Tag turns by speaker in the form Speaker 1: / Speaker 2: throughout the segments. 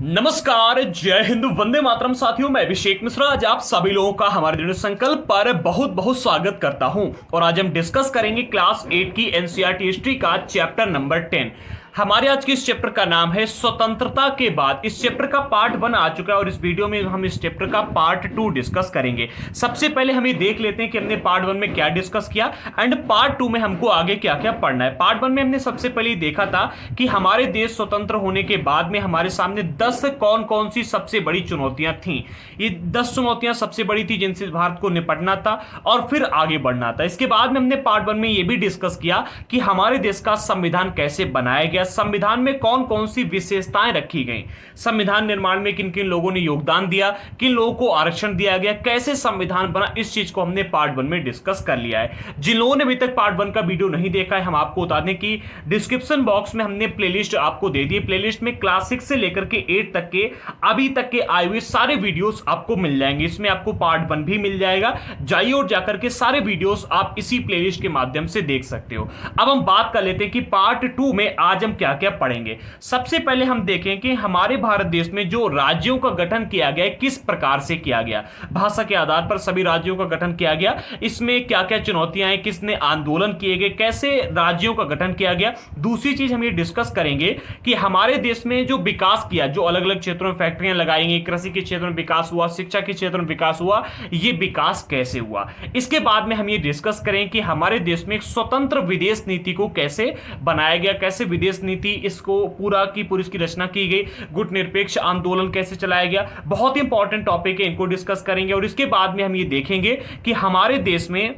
Speaker 1: नमस्कार, जय हिंद, वंदे मातरम। साथियों, मैं अभिषेक मिश्रा आज आप सभी लोगों का हमारे दृढ़ संकल्प पर बहुत बहुत स्वागत करता हूं। और आज हम डिस्कस करेंगे क्लास 8 की एनसीईआरटी हिस्ट्री का चैप्टर नंबर 10। हमारे आज के इस चैप्टर का नाम है स्वतंत्रता के बाद। इस चैप्टर का पार्ट 1 आ चुका है और इस वीडियो में हम इस चैप्टर का पार्ट 2 डिस्कस करेंगे। सबसे पहले हम ये देख लेते हैं कि हमने पार्ट 1 में क्या डिस्कस किया एंड पार्ट 2 में हमको आगे क्या क्या पढ़ना है। पार्ट 1 में हमने सबसे पहले देखा था कि हमारे देश स्वतंत्र होने के बाद में हमारे सामने 10 कौन कौन सी सबसे बड़ी चुनौतियां थी। ये 10 चुनौतियां सबसे बड़ी थी जिनसे भारत को निपटना था और फिर आगे बढ़ना था। इसके बाद में हमने पार्ट 1 में ये भी डिस्कस किया कि हमारे देश का संविधान कैसे बनाया गया, संविधान में कौन कौन सी विशेषताएं रखी गई, संविधान निर्माण में किन किन लोगों ने योगदान दिया, किन लोगों को आरक्षण दिया गया, कैसे संविधान बना। इस चीज को हमने पार्ट 1 में डिस्कस कर लिया है। जिन लोगों ने अभी तक पार्ट 1 का वीडियो नहीं देखा है, हम आपको बता दें कि डिस्क्रिप्शन बॉक्स में हमने प्लेलिस्ट आपको दे दी। प्लेलिस्ट में क्लास 6 से लेकर के 8 तक के अभी तक के आए हुए सारे वीडियोस आपको मिल जाएंगे। इसमें आपको पार्ट 1 भी मिल जाएगा। जाइए और जाकर के सारे वीडियोस आप इसी प्लेलिस्ट के माध्यम से देख सकते हो। अब हम बात कर लेते हैं कि पार्ट 2 में आज हम क्या क्या पढ़ेंगे। सबसे पहले हम देखें कि हमारे भारत देश में जो राज्यों का गठन किया गया है किस प्रकार से किया गया। भाषा के आधार पर सभी राज्यों का गठन किया गया। इसमें क्या क्या चुनौतियां हैं, किसने आंदोलन किए गए, कैसे राज्यों का गठन किया गया। दूसरी चीज हम ये डिस्कस करेंगे कि हमारे देश में जो विकास किया, जो अलग अलग क्षेत्रों में फैक्ट्रियां लगाई गई, कृषि के क्षेत्र में विकास हुआ, शिक्षा के क्षेत्र में विकास हुआ, ये विकास कैसे हुआ। इसके बाद में हम ये डिस्कस करें कि हमारे देश में एक स्वतंत्र विदेश नीति को कैसे बनाया गया, कैसे विदेश नीति इसको पूरा की पूरी इसकी रचना की गई, गुटनिरपेक्ष आंदोलन कैसे चलाया गया। बहुत ही इंपॉर्टेंट टॉपिक है, इनको डिस्कस करेंगे। और इसके बाद में हम ये देखेंगे कि हमारे देश में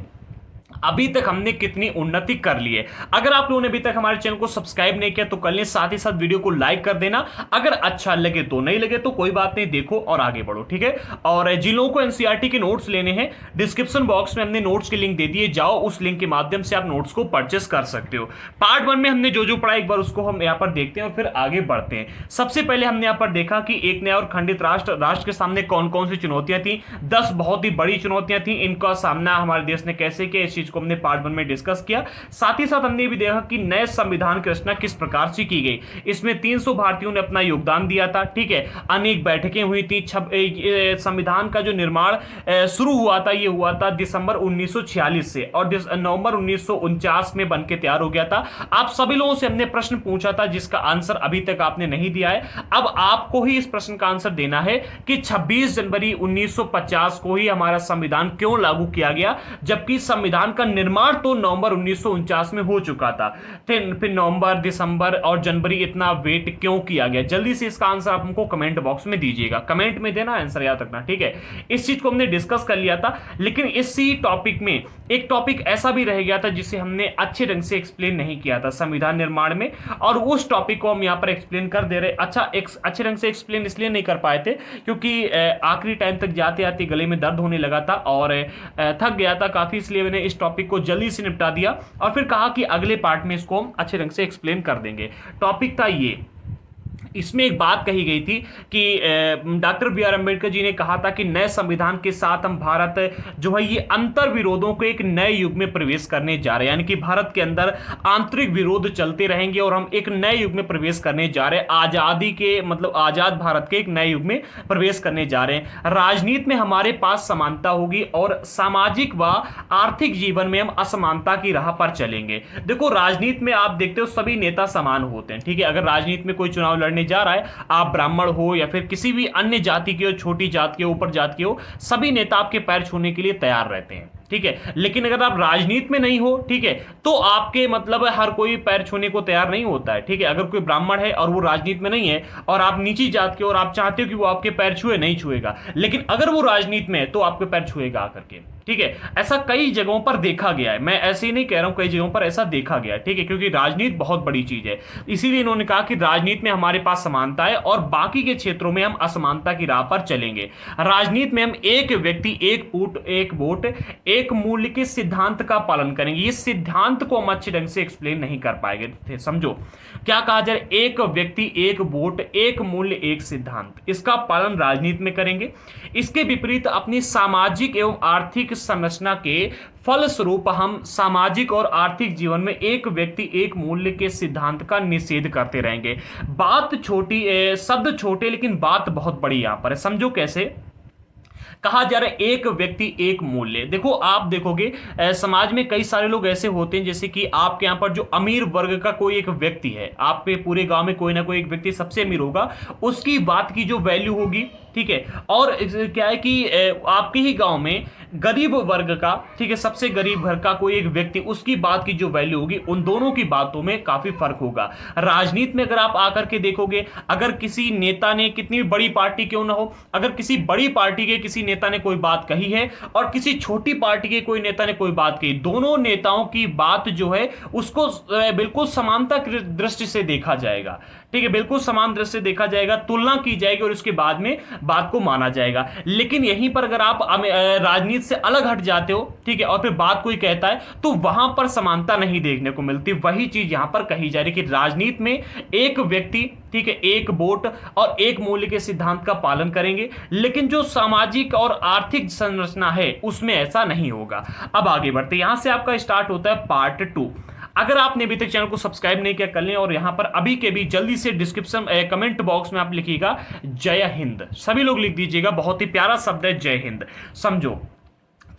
Speaker 1: अभी तक हमने कितनी उन्नति कर ली है। अगर आप लोगों ने अभी तक हमारे चैनल को सब्सक्राइब नहीं किया तो कर लें, साथ ही साथ वीडियो को लाइक कर देना। अगर अच्छा लगे तो, नहीं लगे तो कोई बात नहीं, देखो और आगे बढ़ो, ठीक है। और जिन लोगों को एनसीईआरटी के नोट्स लेने हैं, डिस्क्रिप्शन बॉक्स में हमने नोट्स की लिंक दे दी है, जाओ उस लिंक के माध्यम से आप नोट्स को परचेस कर सकते हो। पार्ट 1 में हमने जो जो पढ़ा एक बार उसको हम यहाँ पर देखते हैं और फिर आगे बढ़ते हैं। सबसे पहले हमने यहाँ पर देखा कि एक नया और खंडित राष्ट्र के सामने कौन कौन सी चुनौतियां थी। 10 बहुत ही बड़ी चुनौतियां थी, इनका सामना हमारे देश ने कैसे किया, इस चीज को हमने पार्ट 1 में डिस्कस किया। साथ ही साथ हमने भी देखा कि नए संविधान की रचना किस प्रकार से की गई। इसमें 300 भारतीयों ने अपना योगदान दिया था, ठीक है। अनेक बैठकें हुई थी। संविधान का जो निर्माण शुरू हुआ था, ये हुआ था दिसंबर 1946 से और नवंबर 1949 में बनके तैयार हो गया था। आप सभी लोगों से हमने प्रश्न पूछा था जिसका आंसर अभी तक आपने नहीं दिया है। अब आपको ही इस प्रश्न का आंसर देना है कि 26 जनवरी 1950 को ही हमारा संविधान क्यों लागू किया गया, जबकि संविधान का निर्माण तो नवंबर 1949 में हो चुका था। फिर नवंबर, दिसंबर और जनवरी इतना वेट क्यों किया गया। जल्दी से इसका आंसर आप हमको कमेंट बॉक्स में दीजिएगा, कमेंट में देना, आंसर याद रखना, ठीक है। इस चीज को हमने डिस्कस कर लिया था, लेकिन इसी टॉपिक में एक टॉपिक ऐसा भी रह गया था जिसे हमने अच्छे ढंग से एक्सप्लेन नहीं किया था संविधान निर्माण में, और उस टॉपिक को हम यहां पर एक्सप्लेन कर दे रहे। अच्छे ढंग से एक्सप्लेन इसलिए नहीं कर पाए थे क्योंकि आखिरी टाइम तक जाते आते गले में दर्द होने लगा था और थक गया था काफी, इसलिए मैंने इस टॉपिक को जल्दी से निपटा दिया और फिर कहा कि अगले पार्ट में इसको हम अच्छे ढंग से एक्सप्लेन कर देंगे। टॉपिक था ये। इसमें एक बात कही गई थी कि doctor B are Ambedkar ji ने कहा था कि नए संविधान के साथ हम भारत जो है ये अंतर विरोधों को एक नए युग में प्रवेश करने जा रहे हैं, यानी कि भारत के अंदर आंतरिक विरोध चलते रहेंगे और हम एक नए युग में प्रवेश करने जा रहे हैं। आजादी के मतलब आजाद भारत के एक नए युग में प्रवेश करने जा रहे हैं। राजनीति में हमारे पास समानता होगी और सामाजिक व आर्थिक जीवन में हम असमानता की राह पर चलेंगे। देखो, राजनीति में आप देखते हो सभी नेता समान होते हैं, ठीक है। अगर राजनीति में कोई चुनाव लड़ने जा रहा है, आप ब्राह्मण हो या फिर किसी भी अन्य जाति के हो, छोटी जाति के, ऊपर जाति के हो, सभी नेता आपके पैर छूने के लिए तैयार रहते हैं, ठीक है। लेकिन अगर आप राजनीति में नहीं हो, ठीक है, तो आपके मतलब हर कोई पैर छूने को तैयार नहीं होता है, ठीक है। अगर कोई ब्राह्मण है और वो राजनीति में नहीं है और आप नीची जात के और आप चाहते हो कि वो आपके पैर छुए, नहीं छुएगा। लेकिन अगर वो राजनीति में है तो आपके पैर छुएगा आकर के, ठीक है। ऐसा कई जगहों पर देखा गया है, मैं ऐसे ही नहीं कह रहा हूं, कई जगहों पर ऐसा देखा गया है, ठीक है। क्योंकि राजनीति बहुत बड़ी चीज है, इसीलिए इन्होंने कहा कि राजनीति में हमारे पास समानता है और बाकी के क्षेत्रों में हम असमानता की राह पर चलेंगे। राजनीति में हम एक व्यक्ति, एक वोट, एक मूल्य के सिद्धांत का पालन करेंगे। ये सिद्धांत को हम अच्छे ढंग से एक्सप्लेन नहीं कर पाएंगे। समझो क्या कहा जाए, एक व्यक्ति, एक वोट, एक मूल्य, एक सिद्धांत, इसका पालन राजनीति में करेंगे। इसके विपरीत अपनी सामाजिक एवं आर्थिक सामाजिक संरचना के फलस्वरूप हम सामाजिक और आर्थिक जीवन में एक व्यक्ति एक मूल्य के सिद्धांत का निषेध करते रहेंगे। बात छोटी, शब्द छोटे लेकिन बात बहुत बड़ी यहां पर है। समझो कैसे कहा जा रहा है, एक व्यक्ति एक मूल्य। देखो आप देखोगे समाज में कई सारे लोग ऐसे होते हैं, जैसे कि आपके यहाँ पर जो अमीर वर्ग का कोई एक व्यक्ति है, आप पे पूरे गांव में कोई ना कोई एक व्यक्ति सबसे अमीर होगा, उसकी बात की जो वैल्यू होगी, ठीक है। और क्या है कि आपके ही गांव में गरीब वर्ग का, ठीक है, सबसे गरीब घर का कोई एक व्यक्ति, उसकी बात की जो वैल्यू होगी, उन दोनों की बातों में काफी फर्क होगा। राजनीति में अगर आप आकर के देखोगे, अगर किसी नेता ने, कितनी बड़ी पार्टी क्यों ना हो, अगर किसी बड़ी पार्टी के किसी नेता ने कोई बात कही है और किसी छोटी पार्टी के कोई नेता ने कोई बात कही, दोनों नेताओं की बात जो है उसको बिल्कुल समानता की दृष्टि से देखा जाएगा, ठीक है, बिल्कुल समान दृष्टि से देखा जाएगा, तुलना की जाएगी और उसके बाद में बात को माना जाएगा। लेकिन यहीं पर अगर आप राजनीति से अलग हट जाते हो, ठीक है, और फिर बात कोई कहता है तो वहां पर समानता नहीं देखने को मिलती। वही चीज यहां पर कही जा रही है कि राजनीति में एक व्यक्ति, ठीक है, एक वोट और एक मूल्य के सिद्धांत का पालन करेंगे, लेकिन जो सामाजिक और आर्थिक संरचना है उसमें ऐसा नहीं होगा। अब आगे बढ़ते, यहां से आपका स्टार्ट होता है पार्ट 2। अगर आपने अभी तक चैनल को सब्सक्राइब नहीं किया, कर लें, और यहां पर अभी के भी जल्दी से डिस्क्रिप्शन कमेंट बॉक्स में आप लिखिएगा जय हिंद, सभी लोग लिख दीजिएगा, बहुत ही प्यारा शब्द है जय हिंद। समझो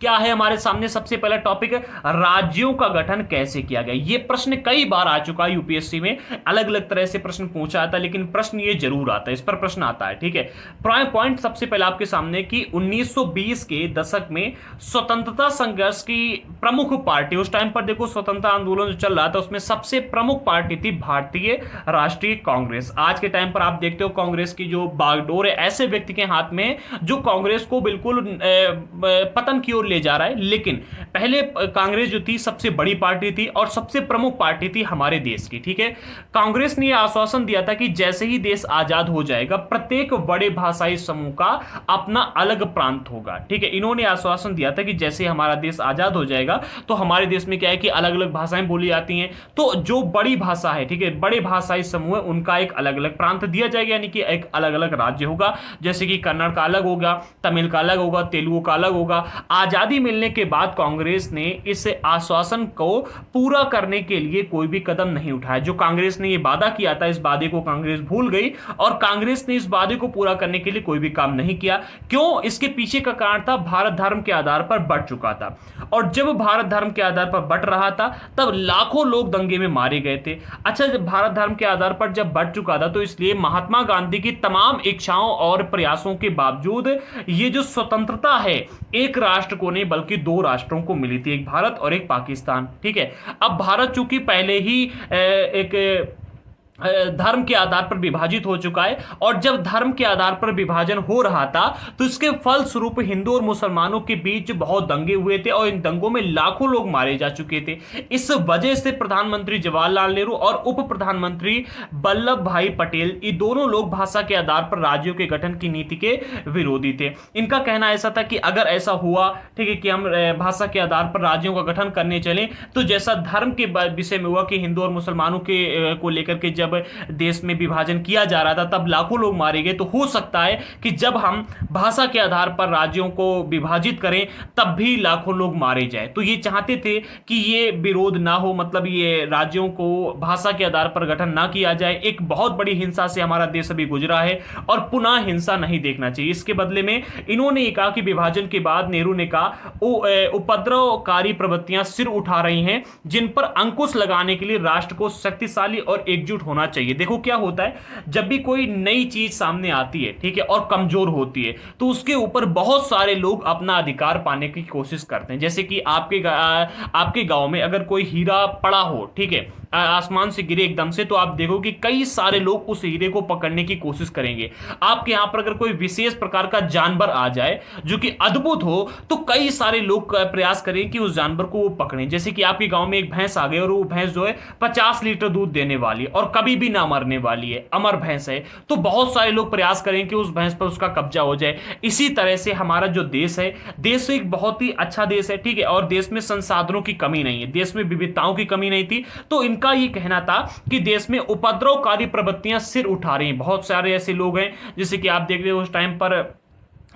Speaker 1: क्या है हमारे सामने सबसे पहला टॉपिक, राज्यों का गठन कैसे किया गया। ये प्रश्न कई बार आ चुका है यूपीएससी में, अलग अलग तरह से प्रश्न पूछा जाता है, लेकिन प्रश्न ये जरूर आता है, इस पर प्रश्न आता है, ठीक है। पॉइंट सबसे पहले आपके सामने कि 1920 के दशक में स्वतंत्रता संघर्ष की प्रमुख पार्टी, उस टाइम पर देखो स्वतंत्रता आंदोलन जो चल रहा था उसमें सबसे प्रमुख पार्टी थी भारतीय राष्ट्रीय कांग्रेस। आज के टाइम पर आप देखते हो कांग्रेस की जो बागडोर है ऐसे व्यक्ति के हाथ में जो कांग्रेस को बिल्कुल पतन की ओर ले जा रहा है। लेकिन पहले कांग्रेस जो थी सबसे बड़ी पार्टी थी और सबसे प्रमुख पार्टी थी हमारे देश की, ठीक है। कांग्रेस ने यह आश्वासन दिया था कि जैसे ही देश आजाद हो जाएगा प्रत्येक बड़े भाषाई समूह का अपना अलग प्रांत होगा, ठीक है। इन्होंने आश्वासन दिया था कि जैसे हमारा देश आजाद हो जाएगा तो हमारे देश में क्या है कि अलग अलग भाषाएं बोली जाती हैं, तो जो बड़ी भाषा है, ठीक है, बड़े भाषाई समूह है उनका एक अलग अलग प्रांत दिया जाएगा, यानी कि एक अलग अलग राज्य होगा। जैसे कि कन्नड़ का अलग होगा, तमिल का अलग होगा, तेलुगु का अलग होगा। आजादी मिलने के बाद कांग्रेस ने इस आश्वासन को पूरा करने के लिए कोई भी कदम नहीं उठाया। जो कांग्रेस ने यह वादा किया था, इस वादे को कांग्रेस भूल गई और कांग्रेस ने इस वादे को पूरा करने के लिए कोई भी काम नहीं किया। क्यों? इसके पीछे का कारण था भारत धर्म के आधार पर बंट चुका था, और जब भारत धर्म के आधार पर बंट रहा था तब लाखों लोग दंगे में मारे गए थे। अच्छा, जब भारत धर्म के आधार पर जब बंट चुका था तो इसलिए महात्मा गांधी की तमाम इच्छाओं और प्रयासों के बावजूद ये जो स्वतंत्रता है एक राष्ट्र को नहीं बल्कि दो राष्ट्रों को मिली थी, एक भारत और एक पाकिस्तान, ठीक है। अब भारत चूंकि पहले ही एक धर्म के आधार पर विभाजित हो चुका है, और जब धर्म के आधार पर विभाजन हो रहा था तो इसके फलस्वरूप हिंदू और मुसलमानों के बीच बहुत दंगे हुए थे और इन दंगों में लाखों लोग मारे जा चुके थे। इस वजह से प्रधानमंत्री जवाहरलाल नेहरू और उप प्रधानमंत्री वल्लभ भाई पटेल, ये दोनों लोग भाषा के आधार पर राज्यों के गठन की नीति के विरोधी थे। इनका कहना ऐसा था कि अगर ऐसा हुआ, ठीक है, कि हम भाषा के आधार पर राज्यों का गठन करने चले तो जैसा धर्म के विषय में हुआ कि हिंदू और मुसलमानों के को लेकर के जब देश में विभाजन किया जा रहा था तब लाखों लोग मारे गए, तो हो सकता है कि जब हम भाषा के आधार पर राज्यों को विभाजित करें तब भी लाखों लोग मारे जाएं। तो ये चाहते थे कि ये विरोध ना हो, मतलब ये राज्यों को भाषा के आधार पर गठन ना किया जाए। एक बहुत बड़ी हिंसा से हमारा देश अभी गुजरा है और पुनः हिंसा नहीं देखना चाहिए। इसके बदले में इन्होंने ये कहा कि विभाजन के बाद नेहरू ने कहा उपद्रवकारी प्रवृत्तियां सिर उठा रही हैं जिन पर अंकुश लगाने के लिए राष्ट्र को शक्तिशाली और एकजुट होना चाहिए। देखो क्या होता है, जब भी कोई नई चीज सामने आती है, ठीक है, और कमजोर होती है तो उसके ऊपर बहुत सारे लोग अपना अधिकार पाने की कोशिश करते हैं। जैसे कि आपके गांव में अगर कोई हीरा पड़ा हो, ठीक है, आसमान से गिरे एकदम से, तो आप देखो कि कई सारे लोग उस हीरे को पकड़ने की कोशिश करेंगे। आपके यहां पर अगर कोई विशेष प्रकार का जानवर आ जाए जो कि अद्भुत हो तो कई सारे लोग प्रयास करें कि उस जानवर को वो पकड़ें। जैसे कि आपके गांव में एक भैंस आ गई और वो भैंस जो है 50 लीटर दूध देने वाली और कभी भी ना मरने वाली है, अमर भैंस है, तो बहुत सारे लोग प्रयास करें कि उस भैंस पर उसका कब्जा हो जाए। इसी तरह से हमारा जो देश है, देश एक बहुत ही अच्छा देश है, ठीक है, और देश में संसाधनों की कमी नहीं है, देश में विविधताओं की कमी नहीं थी। तो इनका ये कहना था कि देश में उपद्रवकारी प्रवृत्तियां सिर उठा रही हैं। बहुत सारे ऐसे लोग हैं जैसे कि आप देख रहे हो उस टाइम पर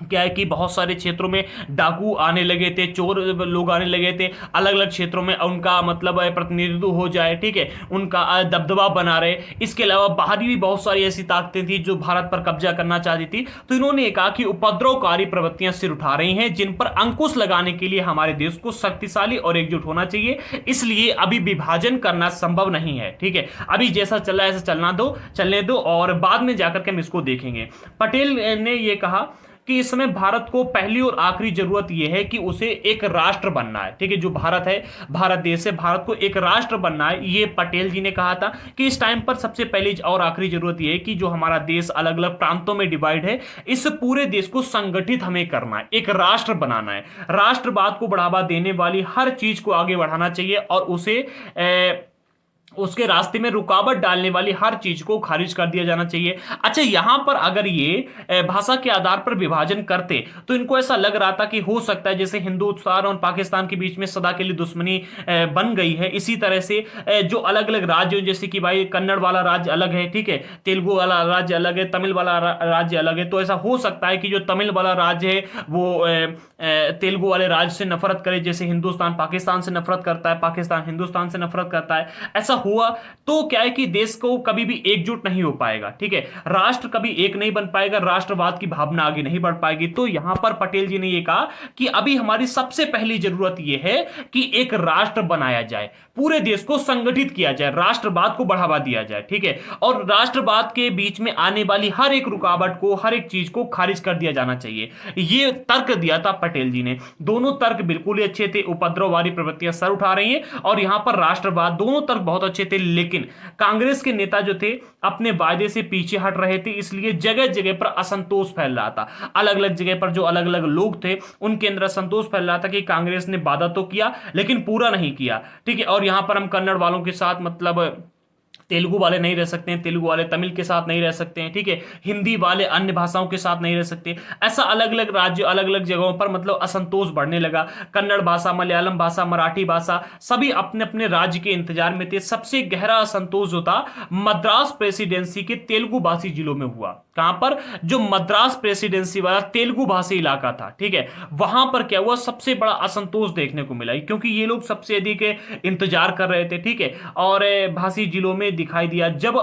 Speaker 1: क्या है कि बहुत सारे क्षेत्रों में डाकू आने लगे थे, चोर लोग आने लगे थे, अलग अलग क्षेत्रों में उनका मतलब प्रतिनिधित्व हो जाए, ठीक है, उनका दबदबा बना रहे। इसके अलावा बाहरी भी बहुत सारी ऐसी ताकतें थी जो भारत पर कब्जा करना चाहती थी। तो इन्होंने ये कहा कि उपद्रवकारी प्रवृत्तियां सिर उठा रही हैं, जिन पर अंकुश लगाने के लिए हमारे देश को शक्तिशाली और एकजुट होना चाहिए। इसलिए अभी विभाजन करना संभव नहीं है, ठीक है, अभी जैसा चल रहा है ऐसा चलने दो और बाद में जाकर के हम इसको देखेंगे। पटेल ने यह कहा कि इस समय भारत को पहली और आखिरी जरूरत यह है कि उसे एक राष्ट्र बनना है, ठीक है, जो भारत है, भारत देश है, भारत को एक राष्ट्र बनना है। ये पटेल जी ने कहा था कि इस टाइम पर सबसे पहली और आखिरी जरूरत यह है कि जो हमारा देश अलग अलग प्रांतों में डिवाइड है, इस पूरे देश को संगठित हमें करना है, एक राष्ट्र बनाना है। राष्ट्रवाद को बढ़ावा देने वाली हर चीज को आगे बढ़ाना चाहिए और उसे उसके रास्ते में रुकावट डालने वाली हर चीज को खारिज कर दिया जाना चाहिए। अच्छा, यहां पर अगर ये भाषा के आधार पर विभाजन करते तो इनको ऐसा लग रहा था कि हो सकता है जैसे हिंदुस्तान और पाकिस्तान के बीच में सदा के लिए दुश्मनी बन गई है, इसी तरह से जो अलग अलग राज्य जैसे कि भाई कन्नड़ वाला राज्य अलग है, ठीक है, तेलुगु वाला राज्य अलग है, तमिल वाला राज्य अलग है, तो ऐसा हो सकता है कि जो तमिल वाला राज्य है वो तेलुगु वाले राज्य से नफरत करे, जैसे हिंदुस्तान पाकिस्तान से नफरत करता है, पाकिस्तान हिंदुस्तान से नफरत करता है। ऐसा हुआ तो क्या है कि देश को कभी भी एकजुट नहीं हो पाएगा, ठीक है, राष्ट्र कभी एक नहीं बन पाएगा, राष्ट्रवाद की भावना आगे नहीं बढ़ पाएगी। तो यहां पर पटेल जी ने यह कहा कि अभी हमारी सबसे पहली जरूरत यह है कि एक राष्ट्र बनाया जाए, पूरे देश को संगठित किया जाए, राष्ट्रवाद को बढ़ावा दिया जाए, ठीक है, और राष्ट्रवाद के बीच में आने वाली हर एक रुकावट को, हर एक चीज को खारिज कर दिया जाना चाहिए। यह तर्क दिया था पटेल जी ने। दोनों तर्क बिल्कुल ही अच्छे थे, उपद्रववादी प्रवृत्तियां सर उठा रही हैं और यहां पर राष्ट्रवाद, दोनों तर्क बहुत अच्छे थे। लेकिन कांग्रेस के नेता जो थे अपने वायदे से पीछे हट रहे थे, इसलिए जगह जगह पर असंतोष फैल रहा था। अलग अलग जगह पर जो अलग अलग लोग थे उनके अंदर असंतोष फैल रहा था कि कांग्रेस ने वादा तो किया लेकिन पूरा नहीं किया, ठीक है। और यहां पर हम कन्नड़ वालों के साथ मतलब तेलुगु वाले नहीं रह सकते हैं, तेलुगु वाले तमिल के साथ नहीं रह सकते हैं, ठीक है, हिंदी वाले अन्य भाषाओं के साथ नहीं रह सकते। ऐसा अलग अलग राज्य, अलग अलग जगहों पर मतलब असंतोष बढ़ने लगा। कन्नड़ भाषा, मलयालम भाषा, मराठी भाषा, सभी अपने अपने राज्य के इंतजार में थे। सबसे गहरा असंतोष जो था मद्रास प्रेसिडेंसी के तेलुगु भाषी जिलों में हुआ। कहां पर? जो मद्रास प्रेसिडेंसी वाला तेलुगु भाषी इलाका था, ठीक है, वहां पर क्या हुआ, सबसे बड़ा असंतोष देखने को मिला, क्योंकि ये लोग सबसे अधिक इंतजार कर रहे थे, ठीक है, और भाषी जिलों में दिखाई दिया। जब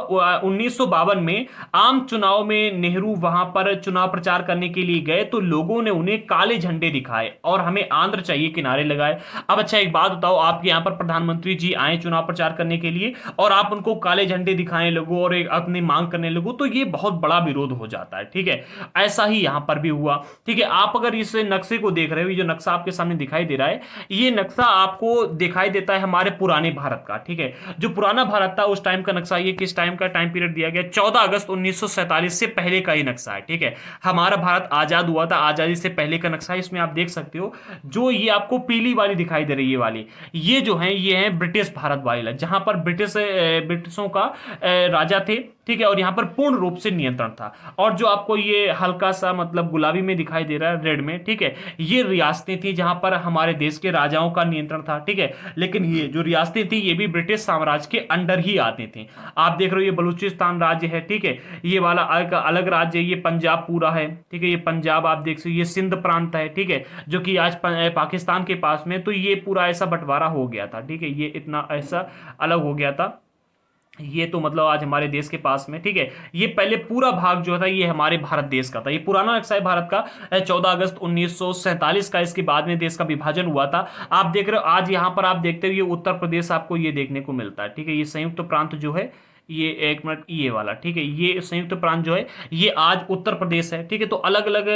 Speaker 1: 1952 में आम चुनाव में नेहरू वहां पर चुनाव प्रचार करने के लिए गए तो लोगों ने उन्हें काले झंडे दिखाए और हमें आंध्र चाहिए के नारे लगाए। अब अच्छा एक बात बताओ, आपके यहां पर प्रधानमंत्री जी आए चुनाव प्रचार करने के लिए और आप उनको काले झंडे दिखाने लगो और अपनी मांग करने लगो, तो ये बहुत बड़ा विरोध हो जाता है, ठीक है। ऐसा ही यहां पर भी हुआ, ठीक है। आप अगर इस नक्शे को देख रहे हो, जो नक्शा आपके सामने दिखाई दे रहा है, ये नक्शा आपको दिखाई देता है हमारे पुराने भारत का, ठीक है। जो पुराना भारत था उस टाइम का नक्शा, ये किस टाइम का टाइम पीरियड दिया गया, 14 अगस्त 1947 से पहले का ही नक्शा है, ठीक है। हमारा भारत आजाद हुआ था, आजादी से पहले का नक्शा है। इसमें आप देख सकते हो जो ये आपको पीली वाली दिखाई दे रही है वाली, ये जो है ये है ब्रिटिश भारत वाली, जहां पर ब्रिटिशों का राजा थे, ठीक है, और यहां पर पूर्ण रूप से नियंत्रण था। और जो आपको ये हल्का सा मतलब गुलाबी में दिखाई दे रहा है, रेड में, ठीक है, ये रियासतें थी जहां पर हमारे देश के राजाओं का नियंत्रण था, ठीक है। लेकिन ये जो रियासतें थी ये भी ब्रिटिश साम्राज्य के अंडर ही आती थी। आप देख रहे हो ये बलूचिस्तान राज्य है, ठीक है, ये वाला अलग राज्य है, ये पंजाब पूरा है, ठीक है, ये पंजाब आप देख सकते हो, ये सिंध प्रांत है, ठीक है, जो कि आज पाकिस्तान के पास में। तो ये पूरा ऐसा बंटवारा हो गया था, ठीक है, ये इतना ऐसा अलग हो गया था, ये तो मतलब आज हमारे देश के पास में, ठीक है। ये पहले पूरा भाग जो था ये हमारे भारत देश का था, ये पुराना नक्शा है भारत का, 14 अगस्त 1947 का। इसके बाद में देश का विभाजन हुआ था। आप देख रहे हो आज यहां पर आप देखते हो ये उत्तर प्रदेश आपको ये देखने को मिलता है, ठीक है। ये संयुक्त प्रांत जो है, ये एक मिनट, ये वाला, ठीक है, ये संयुक्त प्रांत जो है ये आज उत्तर प्रदेश है, ठीक है। तो अलग अलग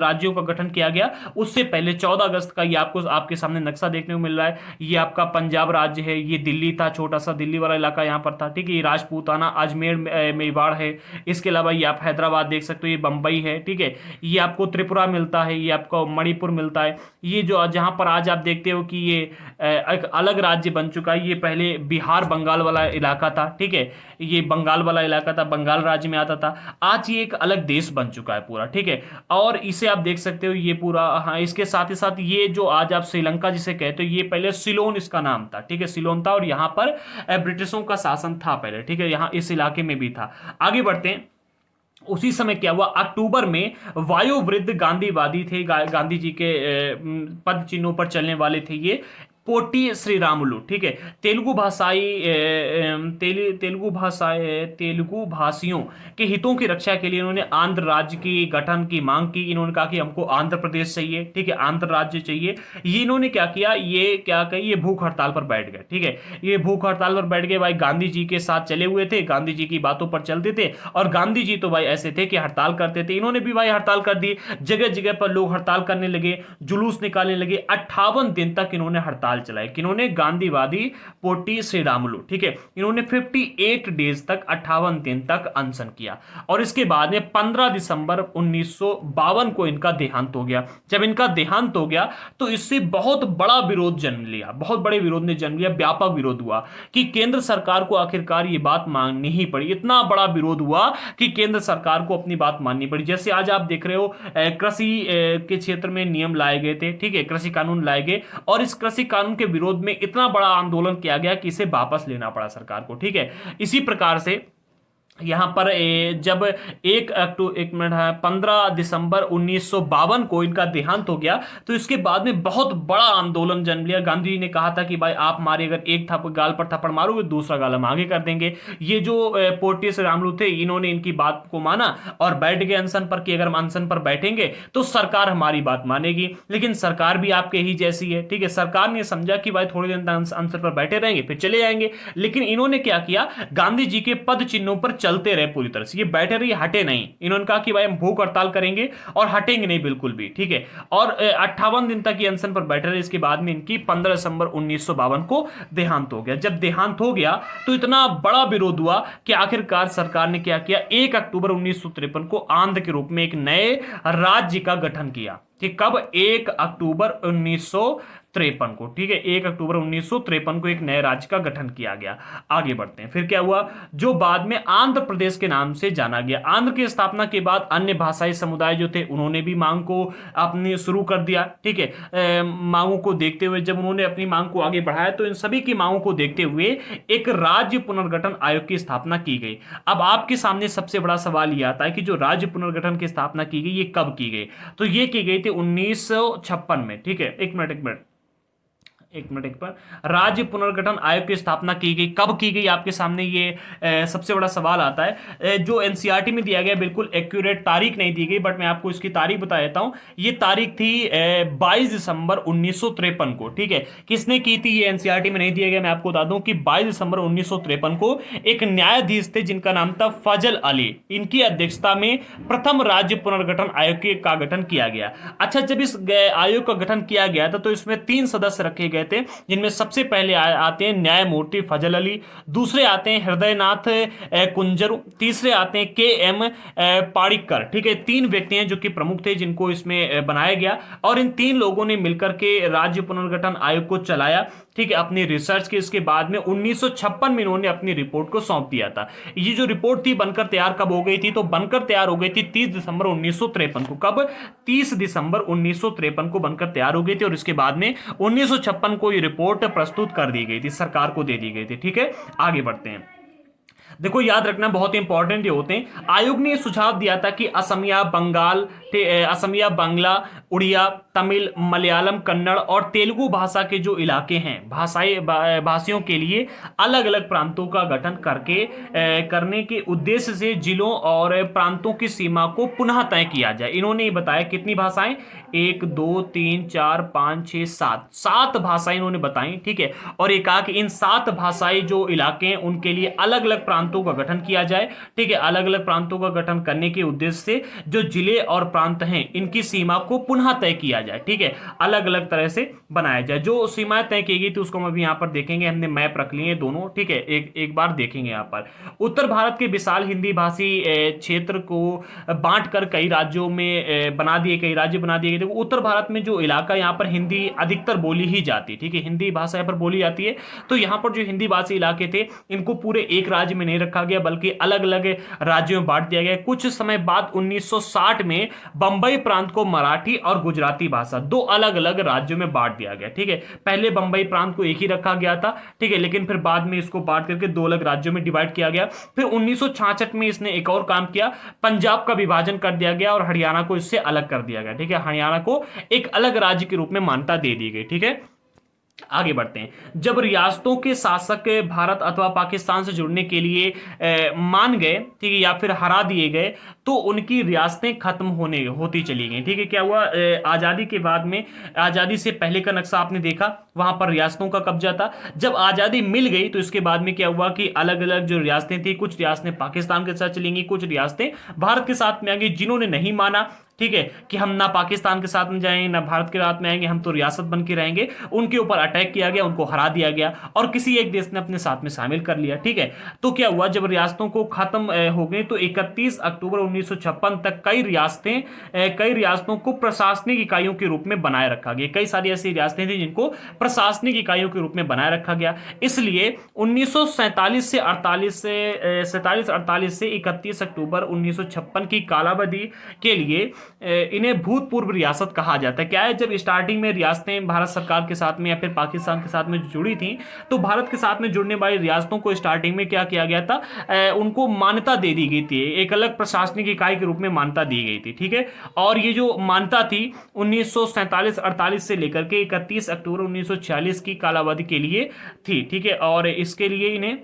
Speaker 1: राज्यों का गठन किया गया उससे पहले 14 अगस्त का ये आपको आपके सामने नक्शा देखने को मिल रहा है। ये आपका पंजाब राज्य है, ये दिल्ली था, छोटा सा दिल्ली वाला इलाका यहाँ पर था, ठीक है। ये राजपूताना अजमेर मेवाड़ है। इसके अलावा ये आप हैदराबाद देख सकते हो, ये बंबई है, ठीक है। ये आपको त्रिपुरा मिलता है, ये आपको मणिपुर मिलता है। ये जो जहाँ पर आज आप देखते हो कि ये एक अलग राज्य बन चुका है, ये पहले बिहार बंगाल वाला इलाका था, ठीक है, ये बंगाल वाला इलाका था, बंगाल राज्य में आता था। आज ये एक अलग देश बन चुका है पूरा, ठीक है। और इसे आप देख सकते हो ये पूरा, हाँ, इसके साथ ही साथ ये जो आज आप श्रीलंका जिसे कहते हो, ये पहले सिलोन इसका नाम था, ठीक है, सिलोन था। और यहाँ पर ब्रिटिशों का शासन था पहले, ठीक है, यहाँ इस इलाके में भी था। आगे बढ़ते हैं। उसी समय क्या हुआ, अक्टूबर में वायोवृद्ध गांधीवादी थे, गांधी जी के पद चिन्हों पर चलने वाले थे ये, पोटी श्रीरामुलु, ठीक है। तेलुगु भाषियों के हितों की रक्षा के लिए इन्होंने आंध्र राज्य की गठन की मांग की। इन्होंने कहा कि हमको आंध्र प्रदेश चाहिए, ठीक है, आंध्र राज्य चाहिए। ये इन्होंने क्या किया, ये भूख हड़ताल पर बैठ गए, ठीक है। ये भूख हड़ताल पर बैठ गए भाई, गांधी जी के साथ चले हुए थे, गांधी जी की बातों पर चलते थे, और गांधी जी तो भाई ऐसे थे कि हड़ताल करते थे। इन्होंने भी भाई हड़ताल कर दी, जगह जगह पर लोग हड़ताल करने लगे, जुलूस निकालने लगे। 58 दिन तक इन्होंने हड़ताल चलाई, किन्होंने, गांधीवादी पोटी श्रीरामुलु, ठीक है। इन्होंने 58 डेज तक, 58 दिन तक अनशन किया, और इसके बाद में 15 दिसंबर 1952 को इनका देहांत हो गया। जब इनका देहांत हो गया तो इससे बहुत बड़ा विरोध जन्म लिया, बहुत बड़े विरोध ने जन्म लिया, व्यापक विरोध हुआ कि केंद्र सरकार को आखिरकार ये बात माननी ही पड़ी। इतना बड़ा विरोध हुआ कि केंद्र सरकार को अपनी बात माननी पड़ी। जैसे आज आप देख रहे हो, कृषि के क्षेत्र में नियम लाए गए थे, ठीक है, कृषि कानून लाए गए, और इस कृषि कानून के विरोध में इतना बड़ा आंदोलन किया गया कि इसे वापस लेना पड़ा सरकार को, ठीक है। इसी प्रकार से यहां पर जब 15 दिसंबर 1952 को इनका देहांत हो गया, तो इसके बाद में बहुत बड़ा आंदोलन जन्म लिया। गांधी जी ने कहा था कि भाई आप हमारे अगर एक गाल पर थप्पड़ मारोगे, दूसरा गाल हम आगे कर देंगे। ये जो पोटी श्रीरामुलु थे, इन्होंने इनकी बात को माना और बैठ गए अनशन पर कि अगर हम अनशन पर बैठेंगे तो सरकार हमारी बात मानेगी। लेकिन सरकार भी आपके ही जैसी है, ठीक है। सरकार ने समझा कि भाई थोड़ी देर अनशन पर बैठे रहेंगे फिर चले जाएंगे, लेकिन इन्होंने क्या किया, गांधी जी के पद चिन्हों पर चलते रहे पूरी तरह से। ये बैठे रहे, हटे नहीं। इन्होंने कहा कि भाई हम भूख हड़ताल करेंगे और हटेंगे नहीं बिल्कुल भी, ठीक है। और 58 दिन तक ये अनशन पर बैठे रहे। इसके बाद में इनकी 15 दिसंबर 1952 को देहांत हो गया। जब देहांत हो गया तो इतना बड़ा विरोध हुआ कि आखिरकार सरकार ने क्या किया, 1 अक्टूबर 1953 को आंध्र के रूप में एक नए राज्य का गठन किया, ठीक। कब, 1 अक्टूबर 1953 को, ठीक है, 1 अक्टूबर 1953 को एक नए राज्य का गठन किया गया। आगे बढ़ते हैं, फिर क्या हुआ, जो बाद में आंध्र प्रदेश के नाम से जाना गया। आंध्र की स्थापना के बाद अन्य भाषाई समुदाय जो थे उन्होंने भी मांग को अपनी शुरू कर दिया, ठीक है। मांगों को देखते हुए जब उन्होंने अपनी मांग को आगे बढ़ाया तो इन सभी की मांगों को देखते हुए एक राज्य पुनर्गठन आयोग की स्थापना की गई। अब आपके सामने सबसे बड़ा सवाल यह आता है कि जो राज्य पुनर्गठन की स्थापना की गई, ये कब की गई? तो ये की गई थी 1956 में, ठीक है। एक मिनट पर राज्य पुनर्गठन आयोग की स्थापना की गई। कब की गई, आपके सामने ये सबसे बड़ा सवाल आता है। जो एनसीईआरटी में दिया गया बिल्कुल एक्यूरेट तारीख नहीं दी गई, बट मैं आपको इसकी तारीख बता देता हूं। ये तारीख थी 22 दिसंबर 1953 को, ठीक है। किसने की थी, ये एनसीईआरटी में नहीं दिया गया। मैं आपको बता दूं कि 22 दिसंबर 1953 को एक न्यायाधीश थे जिनका नाम था फजल अली, इनकी अध्यक्षता में प्रथम राज्य पुनर्गठन आयोग का गठन किया गया। अच्छा, जब इस आयोग का गठन किया गया था तो इसमें 3 सदस्य रखे गए थे, जिनमें सबसे पहले आते हैं न्यायमूर्ति फजल अली, दूसरे आते हैं हृदयनाथ कुंजरू, तीसरे आते हैं के.एम. पाड़िक्कर, ठीक है। 3 व्यक्ति हैं जो कि प्रमुख थे जिनको इसमें बनाया गया, और इन 3 लोगों ने मिलकर के राज्य पुनर्गठन आयोग को चलाया, ठीक है, अपनी रिसर्च के। इसके बाद में 1956 में इन्होंने अपनी रिपोर्ट को सौंप दिया था। ये जो रिपोर्ट थी बनकर तैयार कब हो गई थी, तो बनकर तैयार हो गई थी 30 दिसंबर 1953 को। कब, 30 दिसंबर 1953 को बनकर तैयार हो गई थी, और इसके बाद में 1956 को ये रिपोर्ट प्रस्तुत कर दी गई थी, सरकार को दे दी गई थी, ठीक है। आगे बढ़ते हैं। देखो, याद रखना बहुत इंपॉर्टेंट ये होते हैं। आयोग ने सुझाव दिया था कि असमिया, बांग्ला, उड़िया, तमिल, मलयालम, कन्नड़ और तेलुगु भाषा के जो इलाके हैं, भाषियों के लिए अलग अलग प्रांतों का गठन करने के उद्देश्य से जिलों और प्रांतों की सीमा को पुनः तय किया जाए। इन्होंने ये बताया कितनी भाषाएं, 1 2 3 4 5 6 7 भाषाएं इन्होंने बताई, ठीक है। और ये कहा कि इन 7 भाषाई जो इलाके हैं उनके लिए अलग अलग प्रांतों का गठन किया जाए, ठीक है। अलग अलग प्रांतों का गठन करने के उद्देश्य से जो जिले और प्रांत हैं इनकी सीमा को पुनः तय किया जाए, ठीक है। अलग अलग तरह से बनाया जाए। जो सीमाएं तय की गई थी उसको हम अभी यहाँ पर देखेंगे। हमने मैप रख लिए दोनों, ठीक है। एक बार देखेंगे यहाँ पर। उत्तर भारत के विशाल हिंदी भाषी क्षेत्र को बांट कर कई राज्यों में कई राज्य बना दिए गए थे। उत्तर भारत में जो इलाका, यहाँ पर हिंदी अधिकतर बोली ही जाती, ठीक है। हिंदी भाषा यहाँ पर बोली जाती है। तो यहाँ पर जो हिंदी भाषी इलाके थे इनको पूरे एक राज्य में नहीं रखा गया बल्कि अलग अलग राज्यों में बांट दिया गया। कुछ समय बाद 1960 में बंबई प्रांत को मराठी और गुजराती भाषा दो अलग अलग राज्यों में बांट दिया गया। ठीक है, पहले बंबई प्रांत को एक ही रखा गया था, ठीक है, लेकिन फिर बाद में इसको बांट करके दो अलग राज्यों में डिवाइड किया गया। फिर 1966 में इसने एक और काम किया, पंजाब का विभाजन कर दिया गया और हरियाणा को इससे अलग कर दिया गया। ठीक है, हरियाणा को एक अलग राज्य के रूप में मान्यता दे दी गई। ठीक है, आगे बढ़ते हैं। जब रियासतों के शासक भारत अथवा पाकिस्तान से जुड़ने के लिए मान गए, ठीक है, या फिर हरा दिए गए, तो उनकी रियासतें खत्म होती चली गई। ठीक है, क्या हुआ, आज़ादी के बाद में, आज़ादी से पहले का नक्शा आपने देखा, वहां पर रियासतों का कब्जा था। जब आज़ादी मिल गई तो इसके बाद में क्या हुआ कि अलग अलग जो रियासतें थी, कुछ रियासतें पाकिस्तान के साथ चलेंगी, कुछ रियासतें भारत के साथ में आ गई। जिन्होंने नहीं माना, ठीक है, कि हम ना पाकिस्तान के साथ में जाएंगे ना भारत के साथ में आएंगे, हम तो रियासत बन के रहेंगे, उनके ऊपर अटैक किया गया, उनको हरा दिया गया और किसी एक देश ने अपने साथ में शामिल कर लिया। ठीक है, तो क्या हुआ, जब रियासतों को खत्म हो गई तो 31 अक्टूबर 1956 तक कई रियासतों को प्रशासनिक इकाइयों के रूप में बनाए रखा गया। कई सारी ऐसी रियासतें थी जिनको प्रशासनिक इकाइयों के रूप में बनाए रखा गया। इसलिए 1947 से 48 से 31 अक्टूबर 1956 की कालावधि के लिए इन्हें भूतपूर्व रियासत कहा जाता है। क्या है, जब स्टार्टिंग में रियासतें भारत सरकार के साथ में या फिर पाकिस्तान के साथ में जुड़ी थी, तो भारत के साथ में जुड़ने वाली रियासतों को स्टार्टिंग में क्या किया गया था, उनको मान्यता दे दी गई थी, एक अलग प्रशासनिक इकाई के रूप में मान्यता दी गई थी। ठीक है, और ये जो मान्यता थी 1947-48 से लेकर के 31 अक्टूबर 1946 की कालावधि के लिए थी। ठीक है, और इसके लिए इन्हें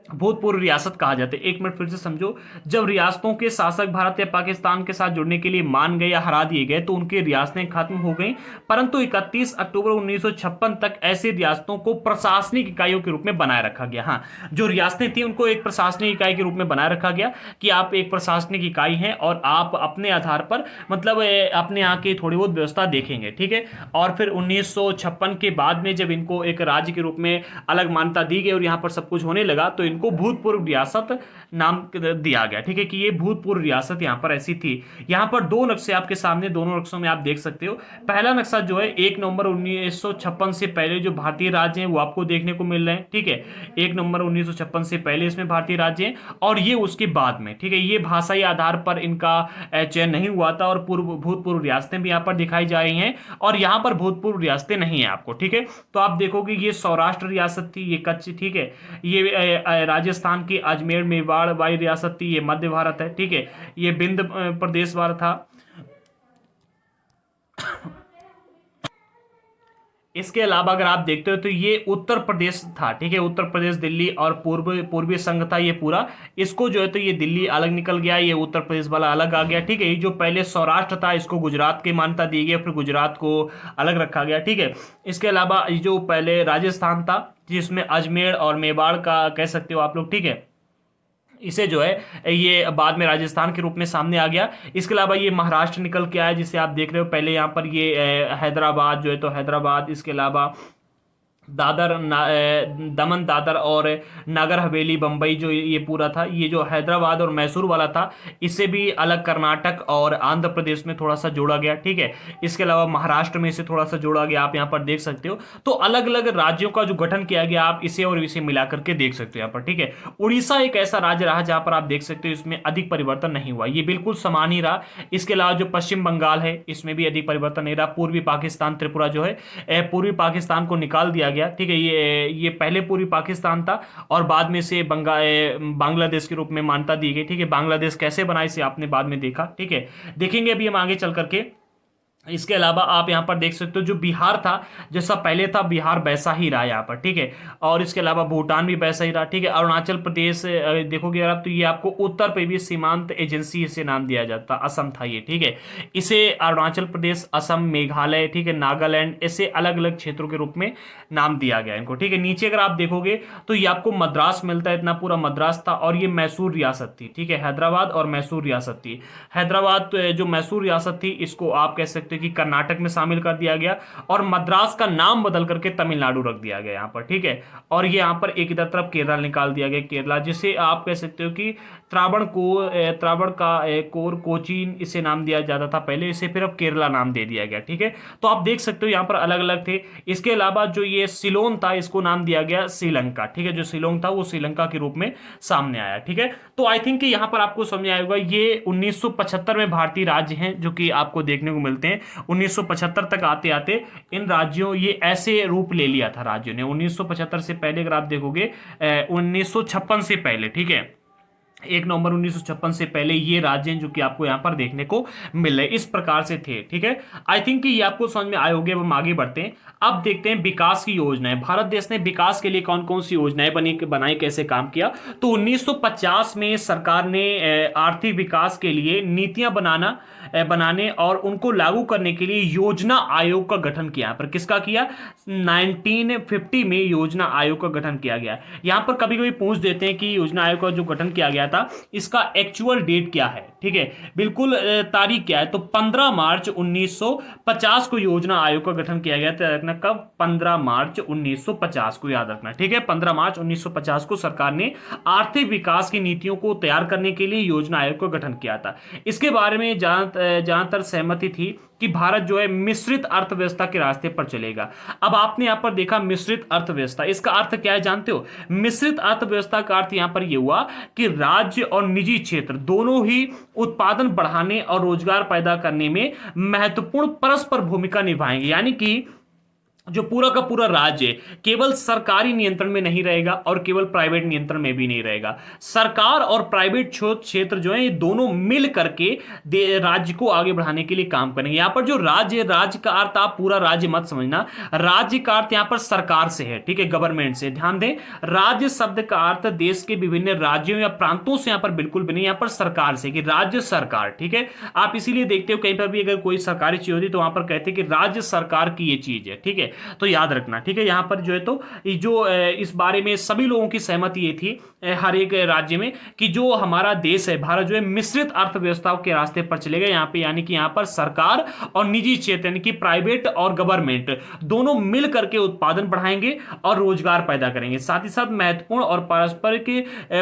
Speaker 1: भूतपूर्व रियासत कहा जाता है। एक मिनट फिर से समझो, जब रियासतों के शासक भारत या पाकिस्तान के साथ जुड़ने के लिए मान गए या हरा दिए गए तो उनकी रियासतें खत्म हो गईं, परंतु 31 अक्टूबर 1956 तक ऐसी रियासतों को प्रशासनिक इकाइयों के रूप में बनाए रखा गया। हाँ, जो रियासतें थी उनको एक प्रशासनिक इकाई के रूप में बनाए रखा गया कि आप एक प्रशासनिक इकाई हैं और आप अपने आधार पर मतलब अपने यहाँ की थोड़ी बहुत व्यवस्था देखेंगे। ठीक है, और फिर 1956 के बाद में जब इनको एक राज्य के रूप में अलग मान्यता दी गई और यहाँ पर सब कुछ होने लगा तो इनको भूतपूर्व रियासत नाम दिया गया। ठीक है, कि ये भूतपूर्व रियासत यहां पर ऐसी थी। यहां पर दो नक्शे आपके सामने, दोनों नक्शों में आप देख सकते हो। पहला नक्शा जो है 1 नवंबर 1956 से पहले जो भारतीय राज्य हैं वो आपको देखने को मिल रहे हैं। ठीक है, 1 नवंबर 1956 से पहले इसमें भारतीय राज्य हैं और ये उसके बाद में। ठीक है, ये भाषाई आधार पर इनका चयन नहीं हुआ था और भूतपूर्व रियासतें भी यहाँ पर दिखाई जा रही हैं और यहाँ पर भूतपूर्व रियासतें नहीं है आपको। ठीक है, तो आप देखोगे ये सौराष्ट्र रियासत थी, ये कच्छ, ठीक है, ये राजस्थान की अजमेर मेवाड़ वाली रियासत थी, ये मध्य भारत है। ठीक है, ये बिंद प्रदेश वाला था। इसके अलावा अगर आप देखते हो तो ये उत्तर प्रदेश था। ठीक है, उत्तर प्रदेश, दिल्ली और पूर्वी संघ था ये पूरा। इसको जो है तो ये दिल्ली अलग निकल गया, ये उत्तर प्रदेश वाला अलग आ गया। ठीक है, ये जो पहले सौराष्ट्र था इसको गुजरात की मान्यता दी गई, फिर गुजरात को अलग रखा गया। ठीक है, इसके अलावा जो पहले राजस्थान था जिसमें अजमेर और मेवाड़ का कह सकते हो आप लोग। ठीक है, इसे जो है ये बाद में राजस्थान के रूप में सामने आ गया। इसके अलावा ये महाराष्ट्र निकल के आया जिसे आप देख रहे हो। पहले यहाँ पर ये हैदराबाद जो है तो हैदराबाद, इसके अलावा दमन दादर और नागर हवेली, बम्बई जो ये पूरा था, ये जो हैदराबाद और मैसूर वाला था इसे भी अलग कर्नाटक और आंध्र प्रदेश में थोड़ा सा जोड़ा गया। ठीक है, इसके अलावा महाराष्ट्र में इसे थोड़ा सा जोड़ा गया, आप यहाँ पर देख सकते हो। तो अलग अलग राज्यों का जो गठन किया गया आप इसे और इसे मिला करके देख सकते हो यहाँ पर। ठीक है, उड़ीसा एक ऐसा राज्य रहा जहां पर आप देख सकते हो इसमें अधिक परिवर्तन नहीं हुआ, ये बिल्कुल समान ही रहा। इसके अलावा जो पश्चिम बंगाल है इसमें भी अधिक परिवर्तन नहीं रहा। पूर्वी पाकिस्तान, त्रिपुरा जो है पूर्वी पाकिस्तान को निकाल दिया गया। ठीक है, ये पहले पूर्वी पाकिस्तान था और बाद में से बांग्लादेश के रूप में मान्यता दी गई। ठीक है, बांग्लादेश कैसे बना इसे आपने बाद में देखा। ठीक है, देखेंगे अभी हम आगे चल करके। इसके अलावा आप यहाँ पर देख सकते हो जो बिहार था जैसा पहले था, बिहार वैसा ही रहा यहाँ पर। ठीक है, और इसके अलावा भूटान भी वैसा ही रहा। ठीक है, अरुणाचल प्रदेश देखोगे आप तो ये आपको उत्तर पूर्वी सीमांत एजेंसी इसे नाम दिया जाता, असम था ये। ठीक है, इसे अरुणाचल प्रदेश, असम, मेघालय, ठीक है, नागालैंड, ऐसे अलग अलग क्षेत्रों के रूप में नाम दिया गया इनको। ठीक है, नीचे अगर आप देखोगे तो ये आपको मद्रास मिलता है, इतना पूरा मद्रास था और ये मैसूर रियासत थी। ठीक है, हैदराबाद और मैसूर रियासत थी। हैदराबाद जो मैसूर रियासत थी इसको आप कह सकते हो कि कर्नाटक में शामिल कर दिया गया और मद्रास का नाम बदल करके तमिलनाडु रख दिया गया यहाँ पर, ठीक है। और ये यहाँ पर एक इधर तरफ केरला निकाल दिया गया, केरला, जिसे आप कह सकते हो कि त्रावण का कोर कोचीन इसे नाम दिया जाता था पहले, इसे फिर अब केरला नाम दे दिया गया, ठीक है। तो आप देख सकते हो यहाँ पर अलग अलग थे। इसके अलावा जो ये सिलोन था इसको नाम दिया गया श्रीलंका, ठीक है। जो सिलोन था वो श्रीलंका के रूप में सामने आया, ठीक है। तो आई थिंक कि यहाँ पर आपको समझ आएगा ये 1975 में भारतीय राज्य हैं जो कि आपको देखने को मिलते हैं। 1975 तक आते आते इन राज्यों ये ऐसे रूप ले लिया था राज्यों ने। 1975 से पहले अगर आप देखोगे 1956 से पहले, ठीक है, 1 नवंबर 1956 से पहले ये राज्य हैं जो कि आपको यहाँ पर देखने को मिल रहे, इस प्रकार से थे, ठीक है। आई थिंक कि ये आपको समझ में आए होंगे। अब हम आगे बढ़ते हैं, अब देखते हैं विकास की योजनाएं। भारत देश ने विकास के लिए कौन कौन सी योजनाएं बनाई, कैसे काम किया। तो 1950 में सरकार ने आर्थिक विकास के लिए नीतियां बनाने और उनको लागू करने के लिए योजना आयोग का गठन किया। पर किसका किया? 1950 में योजना आयोग का गठन किया गया। यहां पर कभी कभी पूछ देते हैं कि योजना आयोग का जो गठन किया गया था इसका एक्चुअल डेट क्या है, ठीक है, बिल्कुल तारीख क्या है। तो 15 मार्च 1950 को योजना आयोग का गठन किया गया था। रखना कब? 15 मार्च 1950 को याद रखना, ठीक है। 15 मार्च 1950 को सरकार ने आर्थिक विकास की नीतियों को तैयार करने के लिए योजना आयोग का गठन किया था। इसके बारे में ज्यादातर सहमति थी कि भारत जो है मिश्रित अर्थव्यवस्था के रास्ते पर चलेगा। अब आपने यहां पर देखा मिश्रित अर्थव्यवस्था, इसका अर्थ क्या है जानते हो? मिश्रित अर्थव्यवस्था का अर्थ यहां पर यह हुआ कि राज्य और निजी क्षेत्र दोनों ही उत्पादन बढ़ाने और रोजगार पैदा करने में महत्वपूर्ण परस्पर भूमिका निभाएंगे। यानी कि जो पूरा का पूरा राज्य केवल सरकारी नियंत्रण में नहीं रहेगा और केवल प्राइवेट नियंत्रण में भी नहीं रहेगा। सरकार और प्राइवेट क्षेत्र जो है ये दोनों मिल करके राज्य को आगे बढ़ाने के लिए काम करेंगे। यहां पर जो राज्य का अर्थ आप पूरा राज्य मत समझना, राज्य का अर्थ यहां पर सरकार से है, ठीक है, गवर्नमेंट से। ध्यान दें, राज्य शब्द का अर्थ देश के विभिन्न राज्यों या प्रांतों से यहां पर बिल्कुल भी नहीं, यहां पर सरकार से, कि राज्य सरकार, ठीक है। आप इसीलिए देखते हो कहीं पर भी अगर कोई सरकारी चीज होती तो वहां पर कहते हैं कि राज्य सरकार की ये चीज है, ठीक है। तो याद रखना, ठीक है। यहां पर जो है तो जो इस बारे में सभी लोगों की सहमति ये थी हर एक राज्य में कि जो हमारा देश है भारत जो है मिश्रित अर्थव्यवस्थाओं के रास्ते पर चलेगा यहाँ पे। यानी कि यहाँ पर सरकार और निजी क्षेत्र यानी कि प्राइवेट और गवर्नमेंट दोनों मिल करके उत्पादन बढ़ाएंगे और रोजगार पैदा करेंगे, साथ ही साथ महत्वपूर्ण और परस्पर के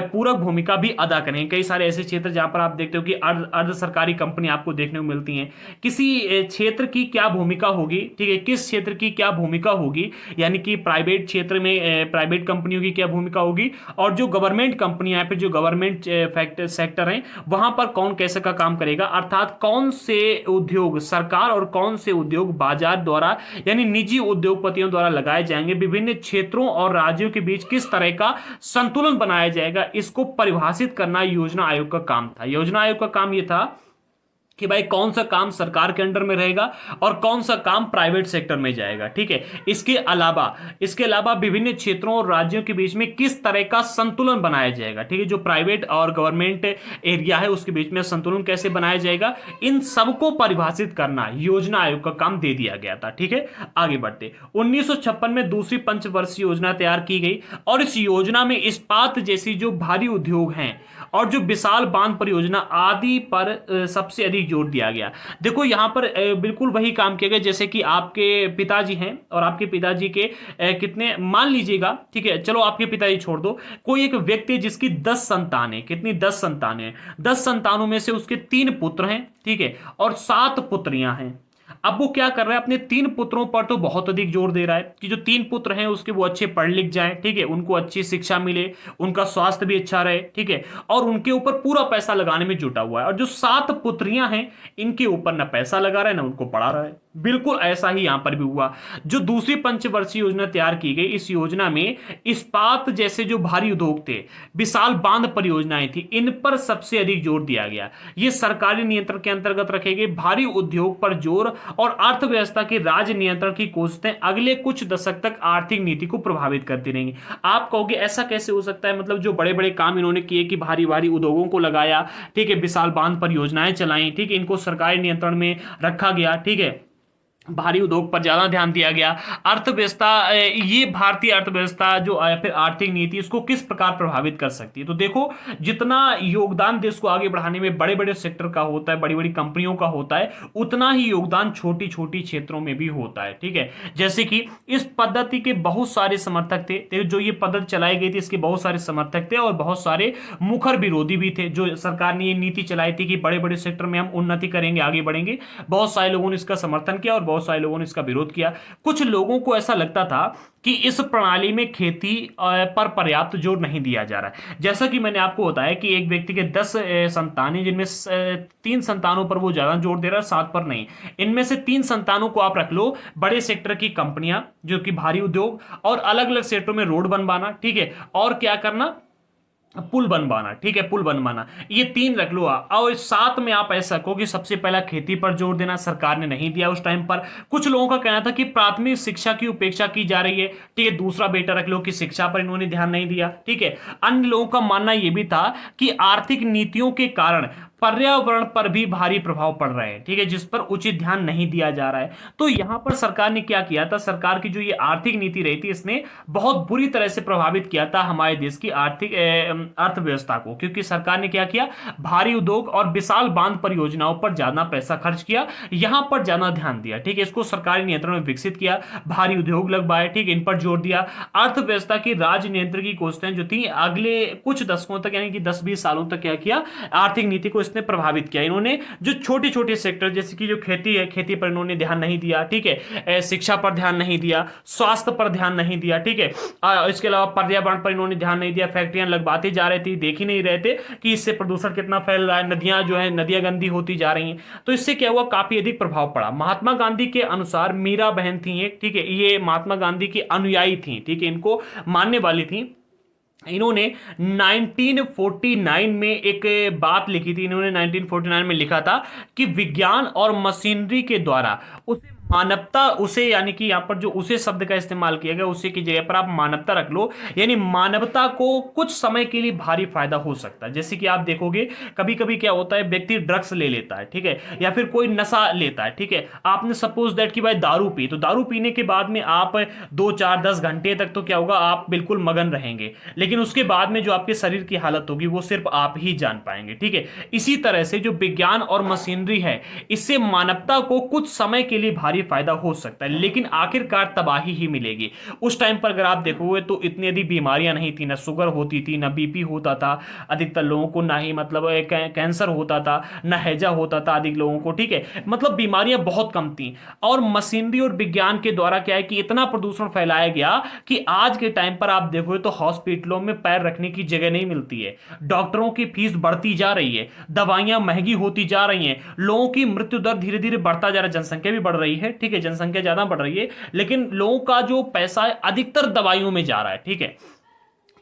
Speaker 1: पूरक भूमिका भी अदा करेंगे। कई सारे ऐसे क्षेत्र जहां पर आप देखते हो कि अर्ध सरकारी कंपनी आपको देखने को मिलती हैं। किसी क्षेत्र की क्या भूमिका होगी, ठीक है, किस क्षेत्र की क्या भूमिका होगी, यानी कि प्राइवेट क्षेत्र में प्राइवेट कंपनियों की क्या भूमिका होगी और जो गवर्नमेंट कंपनियां हैं, फिर जो गवर्नमेंट सेक्टर हैं वहां पर कौन कैसे का काम करेगा। अर्थात कौन से उद्योग सरकार और कौन से उद्योग बाजार द्वारा यानी निजी उद्योगपतियों द्वारा लगाए जाएंगे, विभिन्न क्षेत्रों और राज्यों के बीच किस तरह का संतुलन बनाया जाएगा, इसको परिभाषित करना योजना आयोग का काम था। योजना आयोग का काम यह था कि भाई कौन सा काम सरकार के अंडर में रहेगा और कौन सा काम प्राइवेट सेक्टर में जाएगा, ठीक है। इसके अलावा विभिन्न क्षेत्रों और राज्यों के बीच में किस तरह का संतुलन बनाया जाएगा, ठीक है। जो प्राइवेट और गवर्नमेंट एरिया है उसके बीच में संतुलन कैसे बनाया जाएगा, इन सबको परिभाषित करना योजना आयोग का काम दे दिया गया था, ठीक है। आगे बढ़ते 1956 में दूसरी पंचवर्षीय योजना तैयार की गई और इस योजना में इस्पात जैसी जो भारी उद्योग हैं और जो विशाल बांध परियोजना आदि पर सबसे अधिक जोर दिया गया। देखो यहां पर बिल्कुल वही काम किया गया जैसे कि आपके पिताजी हैं और आपके पिताजी के कितने, मान लीजिएगा, ठीक है, चलो आपके पिताजी छोड़ दो, कोई एक व्यक्ति जिसकी 10 संतान है, कितनी 10 संतान है, 10 संतानों में से उसके 3 पुत्र हैं, ठीक है, और 7 पुत्रियां हैं। अब वो क्या कर रहा है, अपने 3 पुत्रों पर तो बहुत अधिक जोर दे रहा है कि जो 3 पुत्र हैं उसके वो अच्छे पढ़ लिख जाएं, ठीक है, उनको अच्छी शिक्षा मिले, उनका स्वास्थ्य भी अच्छा रहे, ठीक है, और उनके ऊपर पूरा पैसा लगाने में जुटा हुआ है। और जो 7 पुत्रियां हैं इनके ऊपर ना पैसा लगा रहा है ना उनको पढ़ा रहा है। बिल्कुल ऐसा ही यहां पर भी हुआ। जो दूसरी पंचवर्षीय योजना तैयार की गई, इस योजना में इस्पात जैसे जो भारी उद्योग थे, विशाल बांध परियोजनाएं थी, इन पर सबसे अधिक जोर दिया गया। ये सरकारी नियंत्रण के अंतर्गत रखे गए भारी उद्योग पर जोर और अर्थव्यवस्था के राज्य नियंत्रण की कोशिशें अगले कुछ दशक तक आर्थिक नीति को प्रभावित करती रहेंगी। आप कहोगे ऐसा कैसे हो सकता है, मतलब जो बड़े बड़े काम इन्होंने किए कि भारी भारी उद्योगों को लगाया, ठीक है, विशाल बांध परियोजनाएं चलाई, ठीक है, इनको सरकारी नियंत्रण में रखा गया, ठीक है, भारी उद्योग पर ज्यादा ध्यान दिया गया। अर्थव्यवस्था, ये भारतीय अर्थव्यवस्था जो फिर आर्थिक नीति इसको किस प्रकार प्रभावित कर सकती है। तो देखो, जितना योगदान देश को आगे बढ़ाने में बड़े बड़े सेक्टर का होता है, बड़ी बड़ी कंपनियों का होता है, उतना ही योगदान छोटी छोटी क्षेत्रों में भी होता है। ठीक है, जैसे कि इस पद्धति के बहुत सारे समर्थक थे, जो ये पद्धति चलाई गई थी इसके बहुत सारे समर्थक थे और बहुत सारे मुखर विरोधी भी थे। जो सरकार ने ये नीति चलाई थी कि बड़े बड़े सेक्टर में हम उन्नति करेंगे, आगे बढ़ेंगे, बहुत सारे लोगों ने इसका समर्थन किया और बहुत सारे लोगों ने इसका विरोध किया। कुछ लोगों को ऐसा लगता था कि इस प्रणाली में खेती पर पर्याप्त जोर नहीं दिया जा रहा है। जैसा कि मैंने आपको बताया कि एक व्यक्ति के 10 संतान हैं, जिनमें 3 संतानों पर वो ज्यादा जोर दे रहा है, 7 पर नहीं। इनमें से 3 संतानों को आप रख लो, बड़े सेक्टर की कंपनियां जो कि भारी उद्योग, और अलग अलग सेक्टरों में रोड बनवाना, ठीक है, और क्या करना, पुल बनवाना, ठीक है, पुल बनवाना, ये 3 रख लो। और साथ में आप ऐसा कहो कि सबसे पहला खेती पर जोर देना, सरकार ने नहीं दिया उस टाइम पर। कुछ लोगों का कहना था कि प्राथमिक शिक्षा की उपेक्षा की जा रही है, ठीक है, दूसरा बेटा रख लो कि शिक्षा पर इन्होंने ध्यान नहीं दिया। ठीक है, अन्य लोगों का मानना यह भी था कि आर्थिक नीतियों के कारण पर्यावरण पर भी भारी प्रभाव पड़ रहे हैं, ठीक है, जिस पर उचित ध्यान नहीं दिया जा रहा है। तो यहां पर सरकार ने क्या किया था, सरकार की जो ये आर्थिक नीति रही थी इसने बहुत बुरी तरह से प्रभावित किया था हमारे देश की आर्थिक अर्थव्यवस्था को। क्योंकि सरकार ने क्या किया, भारी उद्योग और विशाल बांध परियोजनाओं पर ज्यादा पैसा खर्च किया, यहां पर ज्यादा ध्यान दिया। ठीक है, इसको सरकारी नियंत्रण में विकसित किया, भारी उद्योग लगवाए, ठीक, इन पर जोर दिया। अर्थव्यवस्था की राज्य नियंत्रण की कोशिशें जो थी अगले कुछ दशकों तक, यानी कि 10-20 सालों तक क्या किया, आर्थिक नीति को इसने प्रभावित किया। इन्होंने जो छोटे छोटे सेक्टर, जैसे कि जो खेती है, खेती पर इन्होंने ध्यान नहीं दिया, ठीक है, शिक्षा पर ध्यान नहीं दिया, स्वास्थ्य पर ध्यान नहीं दिया, ठीक है, इसके अलावा पर्यावरण पर इन्होंने ध्यान नहीं दिया। फैक्ट्रियां लगवाते जा रहे थे, देख ही नहीं रहे थे कि इससे प्रदूषण कितना फैल रहा है, नदियां जो है, नदियां गंदी होती जा रही हैं। तो इससे क्या हुआ, काफी अधिक प्रभाव पड़ा। महात्मा गांधी के अनुसार मीरा बहन थी एक, ठीक है, ये महात्मा गांधी की अनुयायी थी, ठीक है, इनको मानने वाली थी। इन्होंने 1949 में एक बात लिखी थी, इन्होंने 1949 में लिखा था कि विज्ञान और मशीनरी के द्वारा उसे मानवता, उसे यानी कि यहां पर जो उसे शब्द का इस्तेमाल किया गया, उसे की जगह पर आप मानवता रख लो, यानी मानवता को कुछ समय के लिए भारी फायदा हो सकता है। जैसे कि आप देखोगे कभी कभी क्या होता है, व्यक्ति ड्रग्स ले लेता है, ठीक है, या फिर कोई नशा लेता है, ठीक है, आपने सपोज दैट कि भाई दारू पी, तो दारू पीने के बाद में आप 2-4-10 घंटे तक तो क्या होगा, आप बिल्कुल मगन रहेंगे, लेकिन उसके बाद में जो आपके शरीर की हालत होगी वो सिर्फ आप ही जान पाएंगे। ठीक है, इसी तरह से जो विज्ञान और मशीनरी है, इससे मानवता को कुछ समय के लिए भारी फायदा हो सकता है, लेकिन आखिरकार तबाही ही मिलेगी। उस टाइम पर अगर आप देखोगे तो इतनी अधिक बीमारियां नहीं थी, ना शुगर होती थी, ना बीपी होता था अधिकतर लोगों को, ना ही मतलब कैंसर होता था, ना हैजा होता था अधिक लोगों को, ठीक है, मतलब बीमारियां बहुत कम थी। और मशीनरी और विज्ञान के द्वारा क्या है कि इतना प्रदूषण फैलाया गया कि आज के टाइम पर आप देखोगे तो हॉस्पिटलों में पैर रखने की जगह नहीं मिलती है, डॉक्टरों की फीस बढ़ती जा रही है, दवाइयां महंगी होती जा रही हैं, लोगों की मृत्यु दर धीरे धीरे बढ़ता जा रहा है, जनसंख्या भी बढ़ रही है, ठीक है, जनसंख्या ज्यादा बढ़ रही है, लेकिन लोगों का जो पैसा है अधिकतर दवाइयों में जा रहा है। ठीक है,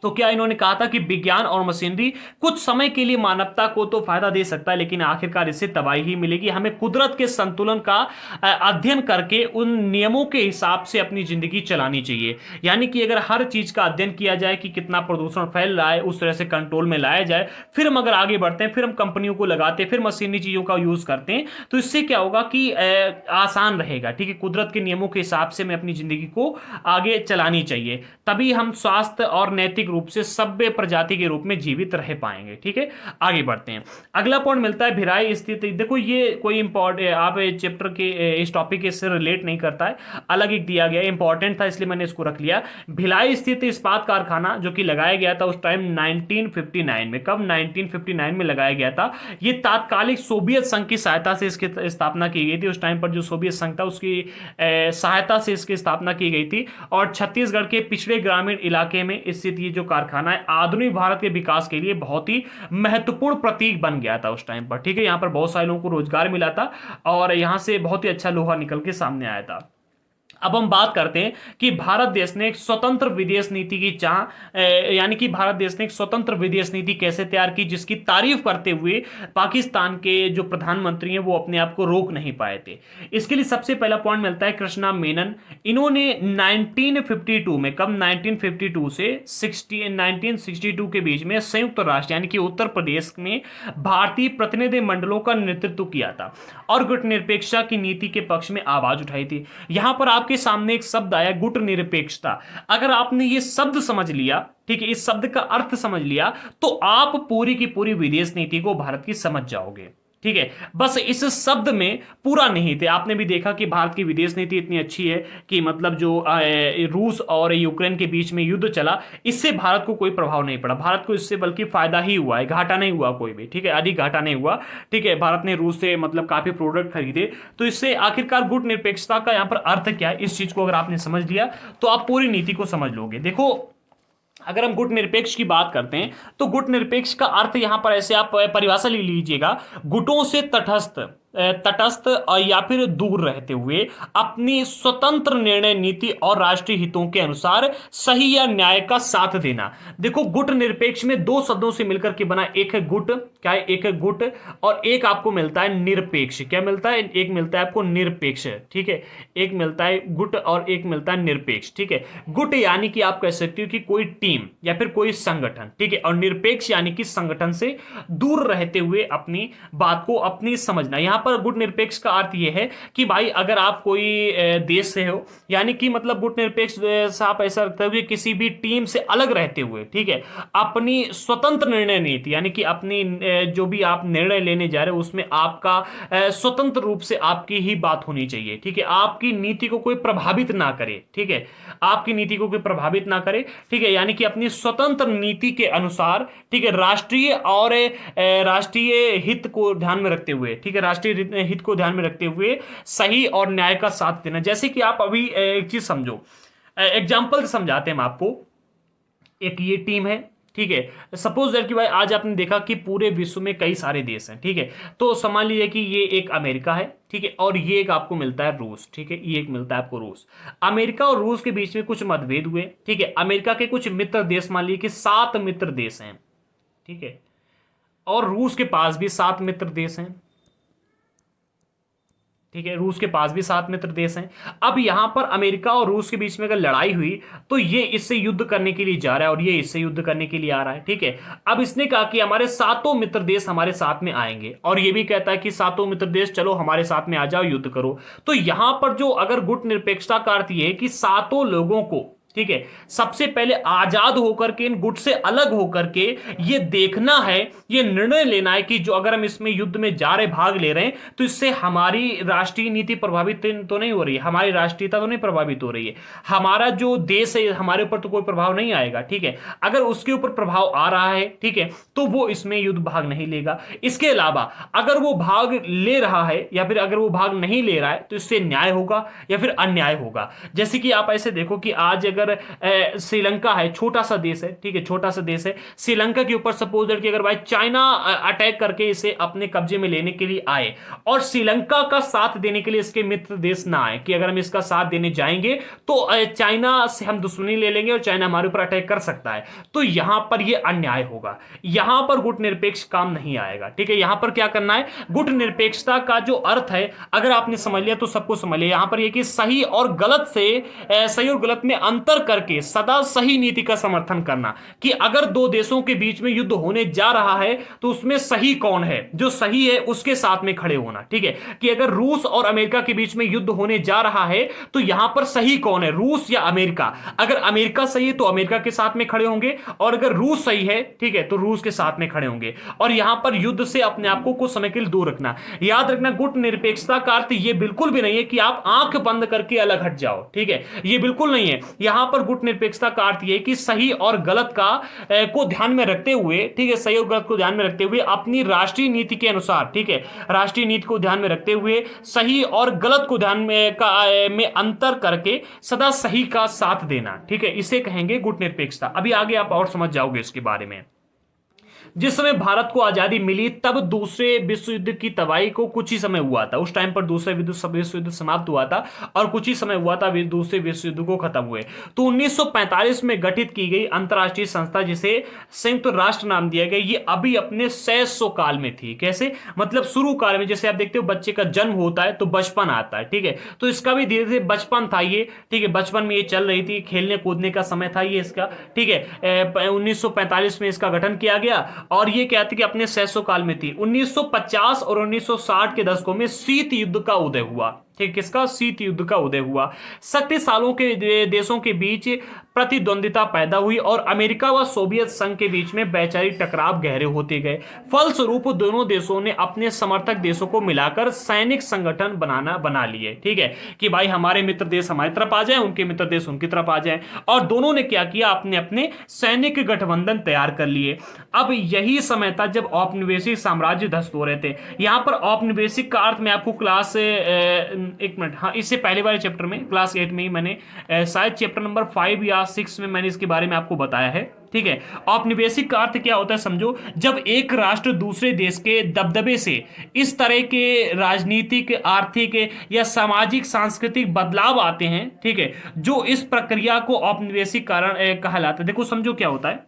Speaker 1: तो क्या इन्होंने कहा था कि विज्ञान और मशीनरी कुछ समय के लिए मानवता को तो फायदा दे सकता है, लेकिन आखिरकार इससे तबाही ही मिलेगी। हमें कुदरत के संतुलन का अध्ययन करके उन नियमों के हिसाब से अपनी जिंदगी चलानी चाहिए। यानी कि अगर हर चीज का अध्ययन किया जाए कि कितना प्रदूषण फैल रहा है, उस तरह से कंट्रोल में लाया जाए, फिर हम अगर आगे बढ़ते हैं, फिर हम कंपनियों को लगाते हैं, फिर मशीनी चीजों का यूज करते हैं, तो इससे क्या होगा कि आसान रहेगा। ठीक है, कुदरत के नियमों के हिसाब से हमें अपनी जिंदगी को आगे चलानी चाहिए, तभी हम स्वास्थ्य और नैतिक रूप से सभ्य प्रजाति के रूप में जीवित रह पाएंगे। ठीक है, आगे बढ़ते हैं। अगला पॉइंट मिलता है भिलाई स्थिति। देखो ये कोई इंपॉर्टेंट, आप चैप्टर के इस टॉपिक से रिलेट नहीं करता है, अलग एक दिया गया, इंपॉर्टेंट था इसलिए मैंने इसको रख लिया। भिलाई स्थित इस्पात कारखाना जो कि लगाया गया था उस टाइम 1959 में। कब? 1959 में लगाया गया था। ये तात्कालिक सोवियत संघ की सहायता से इसकी स्थापना की गई थी। उस टाइम पर जो सोवियत संघ था उसकी सहायता से इसकी स्थापना की गई थी, और छत्तीसगढ़ के पिछड़े ग्रामीण इलाके में स्थित ये जो कारखाना है आधुनिक भारत के विकास के लिए बहुत ही महत्वपूर्ण प्रतीक बन गया था उस टाइम पर। ठीक है, यहां पर बहुत सारे लोगों को रोजगार मिला था और यहां से बहुत ही अच्छा लोहा निकल के सामने आया था। अब हम बात करते हैं कि भारत देश ने एक स्वतंत्र विदेश नीति की यानी कि भारत देश ने एक स्वतंत्र विदेश नीति कैसे तैयार की, जिसकी तारीफ करते हुए पाकिस्तान के जो प्रधानमंत्री हैं वो अपने आप को रोक नहीं पाए थे। इसके लिए सबसे पहला पॉइंट मिलता है कृष्णा मेनन। इन्होंने 1952 में, कब, 1952 से 1962 के बीच में संयुक्त राष्ट्र यानी कि उत्तर प्रदेश में भारतीय प्रतिनिधि मंडलों का नेतृत्व किया था और गुटनिरपेक्षता की नीति के पक्ष में आवाज उठाई थी। यहां पर आपके सामने एक शब्द आया, गुट निरपेक्षता। अगर आपने ये शब्द समझ लिया, ठीक है, इस शब्द का अर्थ समझ लिया, तो आप पूरी की पूरी विदेश नीति को भारत की समझ जाओगे। ठीक है, बस इस शब्द में पूरा नहीं थे। आपने भी देखा कि भारत की विदेश नीति इतनी अच्छी है कि मतलब जो रूस और यूक्रेन के बीच में युद्ध चला, इससे भारत को कोई प्रभाव नहीं पड़ा। भारत को इससे बल्कि फायदा ही हुआ है, घाटा नहीं हुआ कोई भी। ठीक है, अधिक घाटा नहीं हुआ। ठीक है, भारत ने रूस से मतलब काफी प्रोडक्ट खरीदे। तो इससे आखिरकार गुट निरपेक्षता का यहाँ पर अर्थ क्या है, इस चीज को अगर आपने समझ लिया तो आप पूरी नीति को समझ लोगे। देखो, अगर हम गुट निरपेक्ष की बात करते हैं तो गुट निरपेक्ष का अर्थ यहां पर ऐसे आप परिभाषा ले लीजिएगा, गुटों से तटस्थ या फिर दूर रहते हुए अपनी स्वतंत्र निर्णय नीति और राष्ट्रीय हितों के अनुसार सही या न्याय का साथ देना। देखो, गुट निरपेक्ष में दो शब्दों से मिलकर के बना, एक है गुट, क्या है, एक है गुट और एक आपको मिलता है निरपेक्ष। क्या मिलता है? एक मिलता है आपको निरपेक्ष। ठीक है, एक मिलता है गुट और एक मिलता है निरपेक्ष। ठीक है, गुट यानी कि आप कह सकते हो कि कोई टीम या फिर कोई संगठन। ठीक है, और निरपेक्ष यानी कि संगठन से दूर रहते हुए अपनी बात को अपनी समझना। यहां पर गुट निरपेक्ष का अर्थ यह है कि भाई अगर आप कोई देश से हो, यानी कि मतलब गुट निरपेक्ष से आप ऐसा रखते हुए किसी भी टीम से अलग रहते हुए, ठीक है, अपनी स्वतंत्र निर्णय नीति यानी कि अपनी जो भी आप निर्णय लेने जा रहे हो उसमें आपका स्वतंत्र रूप से आपकी ही बात होनी चाहिए। ठीक है, आपकी नीति को कोई प्रभावित ना करे। ठीक है, आपकी नीति को कोई प्रभावित ना करे। ठीक है, यानी कि अपनी स्वतंत्र नीति के अनुसार, ठीक है, राष्ट्रीय हित को ध्यान में रखते हुए, ठीक है, राष्ट्रीय हित को ध्यान में रखते हुए सही और न्याय का साथ देना। जैसे कि आप अभी एक चीज समझो, एग्जाम्पल से समझाते हैं हम आपको। एक ये टीम है, ठीक है, सपोज दैट कि भाई आज आपने देखा कि पूरे विश्व में कई सारे देश हैं। ठीक है, तो समझ लीजिए कि ये एक अमेरिका है, ठीक है, और ये एक आपको मिलता है रूस। ठीक है, ये एक मिलता है आपको रूस। अमेरिका और रूस के बीच में कुछ मतभेद हुए। ठीक है, अमेरिका के कुछ मित्र देश, मान लीजिए कि 7 मित्र देश हैं। ठीक है, और रूस के पास भी 7 मित्र देश हैं। ठीक है, रूस के पास भी 7 मित्र देश हैं। अब यहां पर अमेरिका और रूस के बीच में अगर लड़ाई हुई तो ये इससे युद्ध करने के लिए जा रहा है और ये इससे युद्ध करने के लिए आ रहा है। ठीक है, अब इसने कहा कि हमारे 7 मित्र देश हमारे साथ में आएंगे और ये भी कहता है कि 7 मित्र देश चलो हमारे साथ में आ जाओ, युद्ध करो। तो यहां पर जो अगर गुट निरपेक्षता का अर्थ ये है कि 7 लोगों को, ठीक है, सबसे पहले आजाद होकर के, इन गुट से अलग होकर के ये देखना है, ये निर्णय लेना है कि जो अगर हम इसमें युद्ध में जा रहे, भाग ले रहे हैं, तो इससे हमारी राष्ट्रीय नीति प्रभावित तो नहीं हो रही है, हमारी राष्ट्रीयता तो नहीं प्रभावित हो रही है, हमारा जो देश है हमारे ऊपर तो कोई प्रभाव नहीं आएगा। ठीक है, अगर उसके ऊपर प्रभाव आ रहा है, ठीक है, तो वो इसमें युद्ध भाग नहीं लेगा। इसके अलावा अगर वो भाग ले रहा है या फिर अगर वो भाग नहीं ले रहा है तो इससे न्याय होगा या फिर अन्याय होगा। जैसे कि आप ऐसे देखो कि आज अगर श्रीलंका है, छोटा सा देश है, ठीक है, छोटा सा देश है, श्रीलंका के ऊपर सपोज दैट कि अगर भाई चाइना अटैक करके इसे अपने कब्जे में लेने के लिए आए और श्रीलंका का साथ देने के लिए इसके मित्र देश ना आए कि अगर हम इसका साथ देने जाएंगे तो चाइना से हम दुश्मनी ले लेंगे और चाइना हमारे ऊपर अटैक कर सकता है, तो यहां पर यह अन्याय होगा। यहां पर गुट निरपेक्ष काम नहीं आएगा। ठीक है, यहां पर क्या करना है, गुट निरपेक्षता का जो अर्थ है अगर आपने समझ लिया तो सबको समझ लिया। यहां पर यह कि सही और गलत में अंतर करके सदा सही नीति का समर्थन करना कि अगर दो देशों के बीच में युद्ध होने जा रहा है तो उसमें सही कौन है, जो सही है उसके साथ में खड़े होना। ठीक है, कि अगर रूस और अमेरिका के बीच में युद्ध होने जा रहा है तो यहां पर सही कौन है, रूस या अमेरिका। अगर अमेरिका सही है तो अमेरिका के साथ में खड़े होंगे और अगर रूस सही है, ठीक है, तो रूस के साथ में खड़े होंगे। और यहां पर युद्ध से अपने आप को कुछ समय के लिए दूर रखना। याद रखना, गुट निरपेक्षता का अर्थ यह बिल्कुल भी नहीं है कि आप आंख बंद करके अलग हट जाओ। ठीक है, यह बिल्कुल नहीं है। यहां पर गुट निरपेक्षता का अर्थ यह कि सही और गलत को ध्यान में रखते हुए, ठीक है, सही और गलत को ध्यान में रखते हुए अपनी राष्ट्रीय नीति के अनुसार, ठीक है, राष्ट्रीय नीति को ध्यान में रखते हुए सही और गलत को ध्यान में अंतर करके सदा सही का साथ देना। ठीक है, इसे कहेंगे गुट निरपेक्षता। अभी आगे आप और समझ जाओगे इसके बारे में। जिस समय भारत को आजादी मिली तब दूसरे विश्व युद्ध की तबाही को कुछ ही समय हुआ था। उस टाइम पर दूसरा विश्व युद्ध समाप्त हुआ था और कुछ ही समय हुआ था दूसरे विश्व युद्ध को खत्म हुए। तो 1945 में गठित की गई अंतरराष्ट्रीय संस्था जिसे संयुक्त राष्ट्र नाम दिया गया, ये अभी अपने 600 काल में थी। कैसे? मतलब शुरू काल में, जैसे आप देखते हो बच्चे का जन्म होता है तो बचपन आता है, ठीक है, तो इसका भी धीरे धीरे बचपन था ये, ठीक है, बचपन में ये चल रही थी, खेलने कूदने का समय था ये इसका, ठीक है। 1945 में इसका गठन किया गया और ये क्या थी कि अपने 600 काल में थी। 1950 और 1960 के दशकों में शीत युद्ध का उदय हुआ, ठीक, किसका? शीत युद्ध का उदय हुआ। शक्तिशालियों के देशों के बीच प्रतिद्वंदिता पैदा हुई और अमेरिका व सोवियत संघ के बीच में वैचारिक टकराव गहरे होते गए। फलस्वरूप दोनों देशों ने अपने समर्थक देशों को मिलाकर सैनिक संगठन बना लिए, ठीक है, कि भाई हमारे मित्र देश हमारी तरफ आ जाए, उनके मित्र देश उनकी तरफ आ जाए, और दोनों ने क्या किया? अपने अपने सैनिक गठबंधन तैयार कर लिए। अब यही समय था जब औपनिवेशिक साम्राज्य ध्वस्त हो रहे थे। यहां पर औपनिवेशिक का अर्थ मैं आपको क्लास एक मिनट, हाँ, इससे पहले वाले चैप्टर में क्लास 8 में ही मैंने शायद चैप्टर नंबर 5 या 6 में मैंने इसके बारे में आपको बताया है, ठीक है। औपनिवेशिक का अर्थ क्या होता है समझो, जब एक राष्ट्र दूसरे देश के दबदबे से इस तरह के राजनीतिक, आर्थिक या सामाजिक सांस्कृतिक बदलाव आते हैं, ठीक है, जो इस प्रक्रिया को औपनिवेशिक कारण कहलाता है। देखो समझो क्या होता है,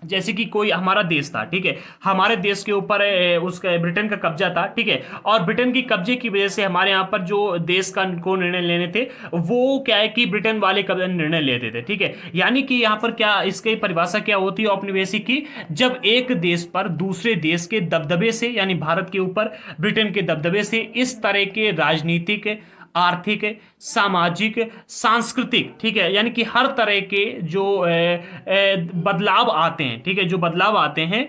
Speaker 1: जैसे कि कोई हमारा देश था, ठीक है, हमारे देश के ऊपर उसका ब्रिटेन का कब्जा था, ठीक है, और ब्रिटेन की कब्जे की वजह से हमारे यहाँ पर जो देश का को निर्णय लेने थे वो क्या है कि ब्रिटेन वाले कब्जा निर्णय लेते थे, ठीक है। यानी कि यहाँ पर क्या इसकी परिभाषा क्या होती है औपनिवेशिक की? जब एक देश पर दूसरे देश के दबदबे से, यानी भारत के ऊपर ब्रिटेन के दबदबे से इस तरह के राजनीतिक, आर्थिक, सामाजिक, सांस्कृतिक, ठीक है, यानी कि हर तरह के जो बदलाव आते हैं, ठीक है, जो बदलाव आते हैं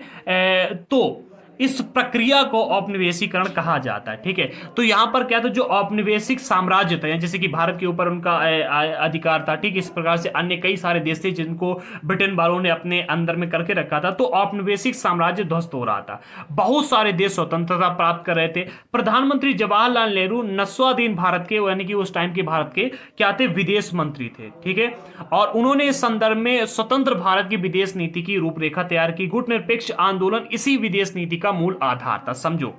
Speaker 1: तो इस प्रक्रिया को औपनिवेशीकरण कहा जाता है, ठीक है। तो यहां पर क्या था, जो औपनिवेशिक साम्राज्य था, जैसे कि भारत के ऊपर उनका अधिकार था, ठीक, इस प्रकार से अन्य कई सारे देश थे जिनको ब्रिटेन वालों ने अपने अंदर में करके रखा था, तो औपनिवेशिक साम्राज्य ध्वस्त हो रहा था। बहुत सारे देश स्वतंत्रता प्राप्त कर रहे थे। प्रधानमंत्री जवाहरलाल नेहरू नस्वाधीन भारत के, यानी कि उस टाइम के भारत के क्या थे? विदेश मंत्री थे, ठीक है, और उन्होंने इस संदर्भ में स्वतंत्र भारत की विदेश नीति की रूपरेखा तैयार की। गुटनिरपेक्ष आंदोलन इसी विदेश नीति का मूल आधार था, समझो।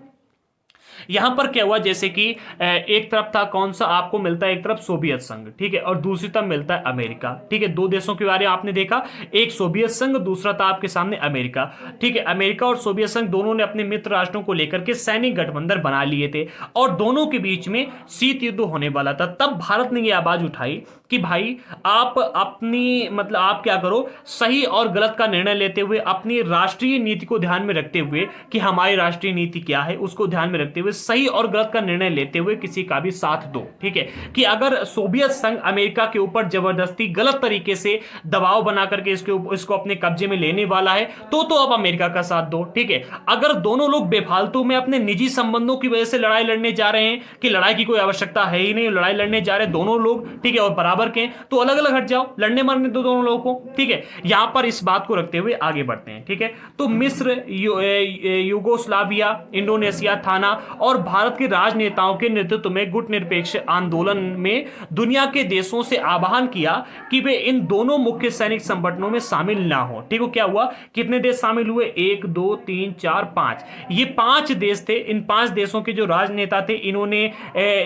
Speaker 1: यहां पर क्या हुआ, जैसे कि एक तरफ था कौन सा आपको मिलता है, एक तरफ सोवियत संघ, ठीक है, और दूसरी तरफ मिलता है अमेरिका, ठीक है। दो देशों के बारे में आपने देखा, एक सोवियत संघ, दूसरा था आपके सामने अमेरिका, ठीक है। अमेरिका और सोवियत संघ दोनों ने अपने मित्र राष्ट्रों को लेकर के सैनिक गठबंधन बना लिए थे और दोनों के बीच में शीत युद्ध होने वाला था। तब भारत ने यह आवाज उठाई कि भाई आप अपनी, मतलब आप क्या करो, सही और गलत का निर्णय लेते हुए अपनी राष्ट्रीय नीति को ध्यान में रखते हुए कि हमारी राष्ट्रीय नीति क्या है उसको ध्यान में रखते हुए सही और गलत का निर्णय लेते हुए किसी का भी साथ दो, ठीक है। कि अगर सोवियत संघ अमेरिका के ऊपर जबरदस्ती गलत तरीके से दबाव बना करके इसको अपने कब्जे में लेने वाला है तो आप अमेरिका का साथ दो, ठीक है। अगर दोनों लोग बेफालतू में अपने निजी संबंधों की वजह से लड़ाई लड़ने जा रहे हैं कि लड़ाई की कोई आवश्यकता है ही नहीं, लड़ाई लड़ने जा रहे हैं दोनों लोग, ठीक है, और बराबर के, तो अलग अलग हट जाओ, लड़ने मरने दो दोनों लोगों को, ठीक है। यहां पर इस बात को रखते हुए आगे बढ़ते हैं, ठीक है। तो मिस्र, यूगोस्लाविया, इंडोनेशिया, थाना और भारत के राजनेताओं के नेतृत्व में गुटनिरपेक्ष आंदोलन में दुनिया के देशों से आह्वान किया कि वे इन दोनों मुख्य सैनिक संगठनों में शामिल ना हो, ठीक है। क्या हुआ, कितने देश शामिल हुए? 1 2 3 4 5, ये 5 देश थे। इन 5 देशों के जो राजनेता थे इन्होंने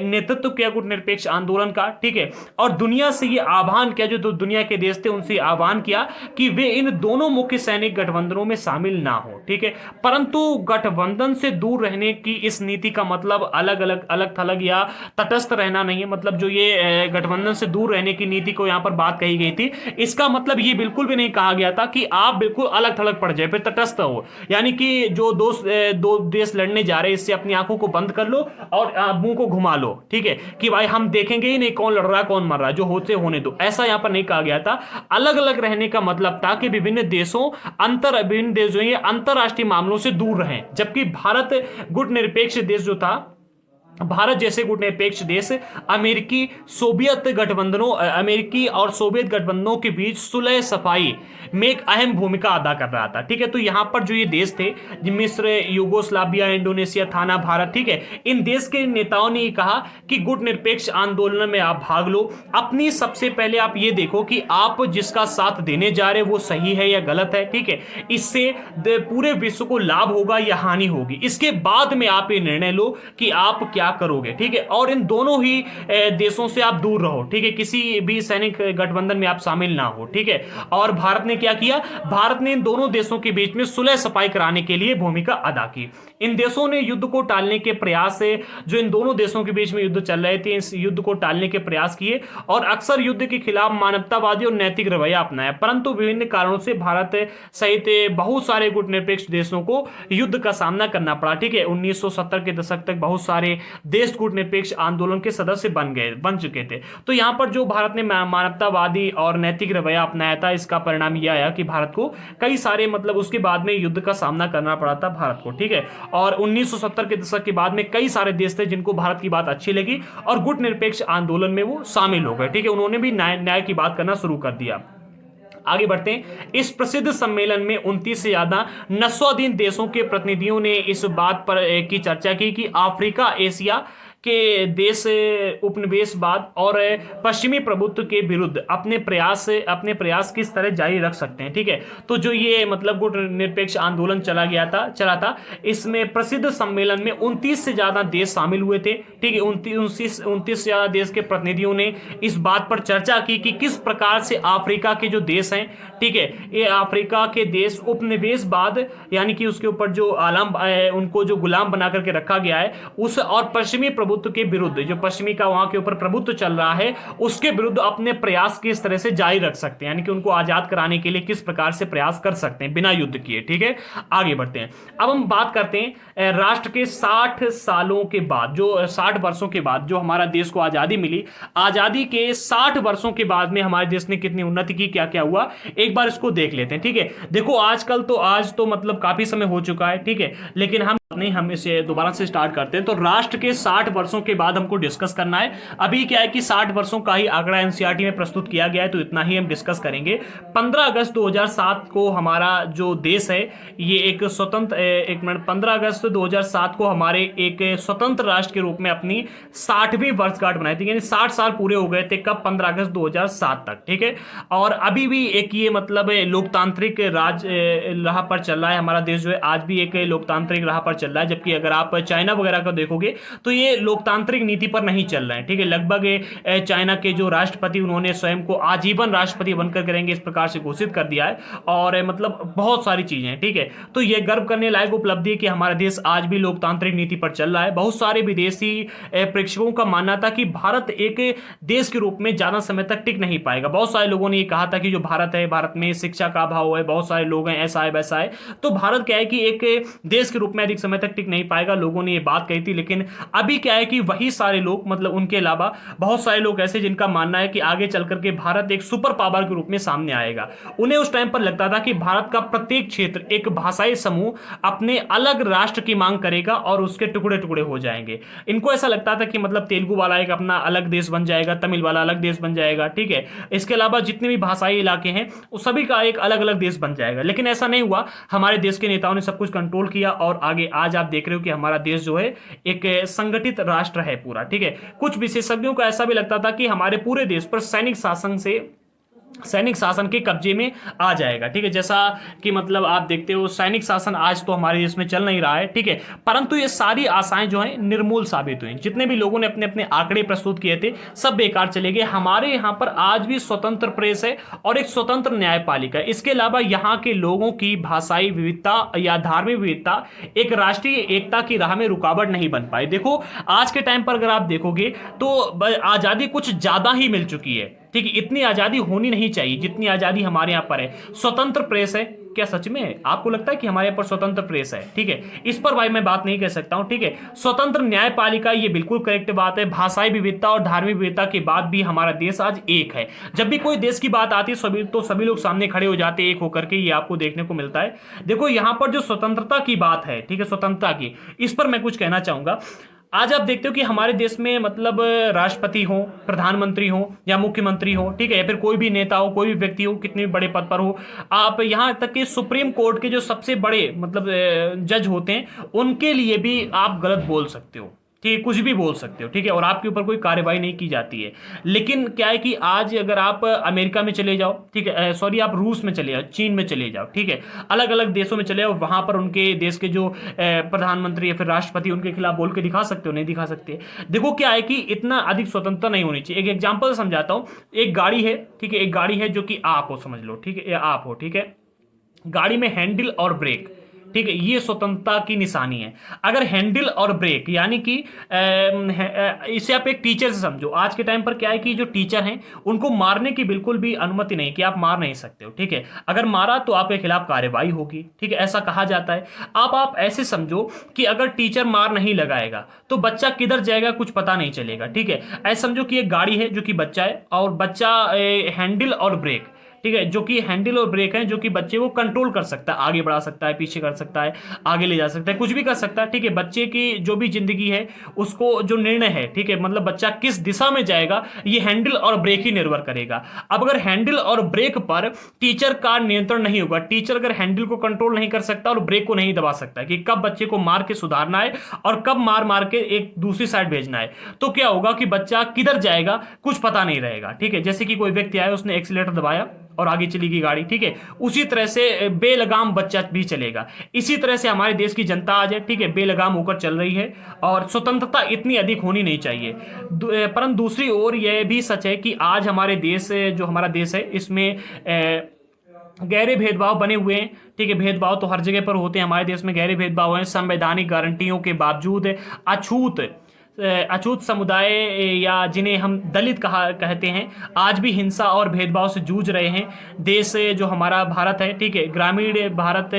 Speaker 1: नेतृत्व किया गुटनिरपेक्ष आंदोलन का, ठीक है। और दुनिया से ये आह्वान किया, जो दुनिया के देश थे उनसे आह्वान किया कि वे इन दोनों मुख्य सैनिक गठबंधनों में शामिल ना हो, ठीक है। परंतु गठबंधन से दूर रहने की इस नीति का मतलब अलग थलग या तटस्थ रहना नहीं है। मतलब जो ये गठबंधन से दूर रहने की नीति को यहां पर बात कही गई थी, इसका मतलब ये बिल्कुल भी नहीं कहा गया था कि आप बिल्कुल अलग थलग पड़ जाए, फिर तटस्थ हो, यानी कि जो दो देश लड़ने जा रहे हैं इससे अपनी आंखों को बंद कर लो और मुंह को घुमा लो, ठीक है, कि भाई हम देखेंगे ही नहीं कौन लड़ रहा है कौन मर रहा है, जो होते होने दो। ऐसा यहां पर नहीं कहा गया था। अलग अलग रहने का मतलब था कि विभिन्न देशों अंतरराष्ट्रीय मामलों से दूर रहें, जबकि भारत गुटनिरपेक्ष देश जो था भारत जैसे गुटनिरपेक्ष देश अमेरिकी और सोवियत गठबंधनों के बीच सुलह सफाई में एक अहम भूमिका अदा कर रहा था। ठीक है, तो यहां पर जो ये देश थे, मिस्र, यूगोस्लाविया, इंडोनेशिया, थाना भारत, ठीक है, इन देश के नेताओं ने कहा कि गुटनिरपेक्ष आंदोलन में आप भाग लो। अपनी सबसे पहले आप ये देखो कि आप जिसका साथ देने जा रहे वो सही है या गलत है। ठीक है, इससे पूरे विश्व को लाभ होगा या हानि होगी, इसके बाद में आप ये निर्णय लो कि आप क्या करोगे। ठीक है, और इन दोनों ही देशों से आप दूर रहो। ठीक है, किसी भी सैनिक गठबंधन में आप शामिल ना हो। ठीक है, और भारत ने क्या किया, भारत ने इन दोनों देशों के बीच में सुलह सफाई कराने के लिए भूमिका अदा की। इन देशों ने युद्ध को टालने के प्रयास से, जो इन दोनों देशों के बीच में युद्ध चल रहे थे, इस युद्ध को टालने के प्रयास किए और अक्सर युद्ध के खिलाफ मानवतावादी और नैतिक रवैया अपनाया। परंतु विभिन्न कारणों से भारत सहित बहुत सारे गुटनिरपेक्ष देशों को युद्ध का सामना करना पड़ा। ठीक है, 1970 के दशक तक बहुत सारे देश गुटनिरपेक्ष आंदोलन के सदस्य बन चुके थे। तो यहां पर जो भारत ने मानवतावादी और नैतिक रवैया अपनाया था, इसका परिणाम यह आया कि भारत को कई सारे उसके बाद में युद्ध का सामना करना पड़ा था भारत को। ठीक है, और 1970 के दशक के बाद में कई सारे देश थे जिनको भारत की बात अच्छी लगी और गुटनिरपेक्ष आंदोलन में वो शामिल हो गए। ठीक है, उन्होंने भी न्याय की बात करना शुरू कर दिया। आगे बढ़ते हैं। इस प्रसिद्ध सम्मेलन में 29 से ज्यादा नस्वाधीन देशों के प्रतिनिधियों ने इस बात पर की चर्चा की कि अफ्रीका, एशिया के देश उपनिवेशवाद और पश्चिमी प्रभुत्व के विरुद्ध अपने प्रयास किस तरह जारी रख सकते हैं। ठीक है, तो जो ये गुटनिरपेक्ष आंदोलन चला था, इसमें प्रसिद्ध सम्मेलन में 29 से ज्यादा देश शामिल हुए थे। ठीक है, 29 से ज्यादा देश के प्रतिनिधियों ने इस बात पर चर्चा की कि किस प्रकार से अफ्रीका के जो देश हैं, ठीक है, ये अफ्रीका के देश उपनिवेशवाद यानी कि उसके ऊपर जो उनको जो गुलाम बना करके रखा गया है, उस और पश्चिमी प्रभुत्व के विरुद्ध, जो पश्चिमी का वहां के ऊपर प्रभुत्व चल रहा है, उसके विरुद्ध अपने प्रयास किस तरह से जारी रख सकते हैं, यानी कि उनको आजाद कराने के लिए किस प्रकार से प्रयास कर सकते हैं बिना युद्ध किए। ठीक है, आगे बढ़ते हैं। अब हम बात करते हैं राष्ट्र के 60 सालों के बाद, जो 60 वर्षों के बाद जो हमारा देश को आजादी मिली, आजादी के 60 वर्षों के बाद में हमारे देश ने कितनी उन्नति की, क्या क्या हुआ, एक बार इसको देख लेते हैं। ठीक है, देखो आज तो काफी समय हो चुका है। ठीक है, लेकिन हम इसे दोबारा से स्टार्ट करते हैं। तो राष्ट्र के 60 वर्षों के बाद हमको डिस्कस करना है। अभी क्या है कि 60 वर्षों का ही आंकड़ा एनसीईआरटी में प्रस्तुत किया गया है, तो इतना ही हम डिस्कस करेंगे। 15 अगस्त 2007 को हमारा जो देश है ये एक स्वतंत्र 15 अगस्त 2007 को हमारे एक स्वतंत्र राष्ट्र के रूप में अपनी 60वीं वर्षगांठ बनाई थी, यानी 60 साल पूरे हो गए थे कब, 15 अगस्त 2007 तक। ठीक है, और अभी भी एक ये लोकतांत्रिक राज राह पर चल रहा है हमारा देश, जो है आज भी एक लोकतांत्रिक राह पर चल रहा है। जबकि अगर आप चाइना वगैरह का देखोगे तो ये लोकतांत्रिक नीति पर नहीं चल रहा है। ठीक है, लगभग चाइना के जो राष्ट्रपति, उन्होंने स्वयं को आजीवन राष्ट्रपति बनकर करेंगे इस प्रकार से घोषित कर दिया है, और बहुत सारी चीजें हैं। ठीक है, तो ये गर्व करने लायक उपलब्धि है कि हमारा देश आज भी लोकतांत्रिक नीति पर चल रहा है। बहुत सारे विदेशी प्रेक्षकों का मानना था कि भारत एक देश के रूप में ज्यादा समय तक टिक नहीं पाएगा। बहुत सारे लोगों ने ये कहा था कि जो भारत है, भारत में शिक्षा का अभाव है, बहुत सारे लोग हैं, ऐसा है वैसा है, तो भारत क्या है कि एक देश के रूप में अधिक समय तक टिक नहीं पाएगा, लोगों ने ये बात कही थी। लेकिन अभी क्या है कि वही सारे लोग, उनके अलावा बहुत सारे लोग ऐसे जिनका मानना है कि आगे चल करके भारत एक सुपर पावर के रूप में सामने आएगा। उन्हें उस टाइम पर लगता था कि भारत का प्रत्येक क्षेत्र, एक भाषाई समूह अपने अलग राष्ट्र की मांग करेगा और उसके टुकड़े टुकड़े हो जाएंगे। इनको ऐसा लगता था कि तेलुगु वाला एक अपना अलग देश बन जाएगा, तमिल वाला अलग देश बन जाएगा। ठीक है, इसके अलावा जितने भी भाषाई इलाके हैं उस सभी का एक अलग अलग देश बन जाएगा। लेकिन ऐसा नहीं हुआ, हमारे देश के नेताओं ने सब कुछ कंट्रोल किया और आगे आज आप देख रहे हो कि हमारा देश जो है एक संगठित राष्ट्र है पूरा। ठीक है, कुछ विशेषज्ञों को ऐसा भी लगता था कि हमारे पूरे देश पर सैनिक शासन के कब्जे में आ जाएगा। ठीक है, जैसा कि आप देखते हो सैनिक शासन आज तो हमारे देश में चल नहीं रहा है। ठीक है, परंतु ये सारी आशाएं जो हैं निर्मूल साबित हुई। जितने भी लोगों ने अपने अपने आंकड़े प्रस्तुत किए थे सब बेकार चले गए। हमारे यहाँ पर आज भी स्वतंत्र प्रेस है और एक स्वतंत्र न्यायपालिका है। इसके अलावा यहाँ के लोगों की भाषाई विविधता या धार्मिक विविधता एक राष्ट्रीय एकता की राह में रुकावट नहीं बन पाई। देखो आज के टाइम पर अगर आप देखोगे तो आजादी कुछ ज्यादा ही मिल चुकी है। ठीक है, इतनी आजादी होनी नहीं चाहिए जितनी आजादी हमारे यहाँ पर है। स्वतंत्र प्रेस है, क्या सच में आपको लगता है कि हमारे यहाँ पर स्वतंत्र प्रेस है? ठीक है, इस पर भाई मैं बात नहीं कर सकता हूं। ठीक है, स्वतंत्र न्यायपालिका, ये बिल्कुल करेक्ट बात है। भाषाई विविधता और धार्मिक विविधता के बाद भी हमारा देश आज एक है। जब भी कोई देश की बात आती है तो सभी लोग सामने खड़े हो जाते हैं एक होकर के, ये आपको देखने को मिलता है। देखो यहाँ पर जो स्वतंत्रता की बात है, ठीक है, स्वतंत्रता की, इस पर मैं कुछ कहना चाहूंगा। आज आप देखते हो कि हमारे देश में मतलब राष्ट्रपति हो, प्रधानमंत्री हो या मुख्यमंत्री हो, ठीक है, या फिर कोई भी नेता हो, कोई भी व्यक्ति हो, कितने भी बड़े पद पर हो, आप यहाँ तक कि सुप्रीम कोर्ट के जो सबसे बड़े मतलब जज होते हैं उनके लिए भी आप गलत बोल सकते हो, ठीक है, कुछ भी बोल सकते हो, ठीक है, और आपके ऊपर कोई कार्रवाई नहीं की जाती है। लेकिन क्या है कि आज अगर आप अमेरिका में चले जाओ, ठीक है, सॉरी आप रूस में चले जाओ, चीन में चले जाओ, ठीक है, अलग अलग देशों में चले जाओ, वहां पर उनके देश के जो प्रधानमंत्री या फिर राष्ट्रपति उनके खिलाफ बोल के दिखा सकते हो, नहीं दिखा सकते। देखो क्या है कि इतना अधिक स्वतंत्रता नहीं होनी चाहिए। एक एग्जाम्पल समझाता हूं। एक गाड़ी है, ठीक है, एक गाड़ी है जो कि आप हो, समझ लो, ठीक है, या आप हो, ठीक है, गाड़ी में हैंडल और ब्रेक, ठीक है, ये स्वतंत्रता की निशानी है। अगर हैंडल और ब्रेक यानी कि इसे आप एक टीचर से समझो। आज के टाइम पर क्या है कि जो टीचर हैं उनको मारने की बिल्कुल भी अनुमति नहीं, कि आप मार नहीं सकते हो, ठीक है, अगर मारा तो आपके खिलाफ कार्रवाई होगी, ठीक है, ऐसा कहा जाता है। आप ऐसे समझो कि अगर टीचर मार नहीं लगाएगा तो बच्चा किधर जाएगा कुछ पता नहीं चलेगा, ठीक है। ऐसे समझो कि एक गाड़ी है जो कि बच्चा है, और बच्चा हैंडल और ब्रेक, ठीक है, जो कि हैंडल और ब्रेक है, जो कि बच्चे को कंट्रोल कर सकता है, आगे बढ़ा सकता है, पीछे कर सकता है, आगे ले जा सकता है, कुछ भी कर सकता है, ठीक है। बच्चे की जो भी जिंदगी है उसको जो निर्णय है, ठीक है, मतलब बच्चा किस दिशा में जाएगा ये हैंडल और ब्रेक ही निर्भर करेगा। अब अगर हैंडल और ब्रेक पर टीचर का नियंत्रण नहीं होगा, टीचर अगर हैंडल को कंट्रोल नहीं कर सकता और ब्रेक को नहीं दबा सकता कि कब बच्चे को मार के सुधारना है और कब मार मार के एक दूसरी साइड भेजना है, तो क्या होगा कि बच्चा किधर जाएगा कुछ पता नहीं रहेगा, ठीक है। जैसे कि कोई व्यक्ति आया, उसने एक्सीलेटर दबाया और आगे चली गई गाड़ी, ठीक है, उसी तरह से बेलगाम बच्चा भी चलेगा। इसी तरह से हमारे देश की जनता आज है, ठीक है, बेलगाम होकर चल रही है और स्वतंत्रता इतनी अधिक होनी नहीं चाहिए। परंतु दूसरी ओर यह भी सच है कि आज हमारे देश, जो हमारा देश है, इसमें गहरे भेदभाव बने हुए हैं, ठीक है। भेदभाव तो हर जगह पर होते हैं, हमारे देश में गहरे भेदभाव हैं। संवैधानिक गारंटियों के बावजूद अछूत समुदाय या जिन्हें हम दलित कहते हैं, आज भी हिंसा और भेदभाव से जूझ रहे हैं। देश जो हमारा भारत है, ठीक है, ग्रामीण भारत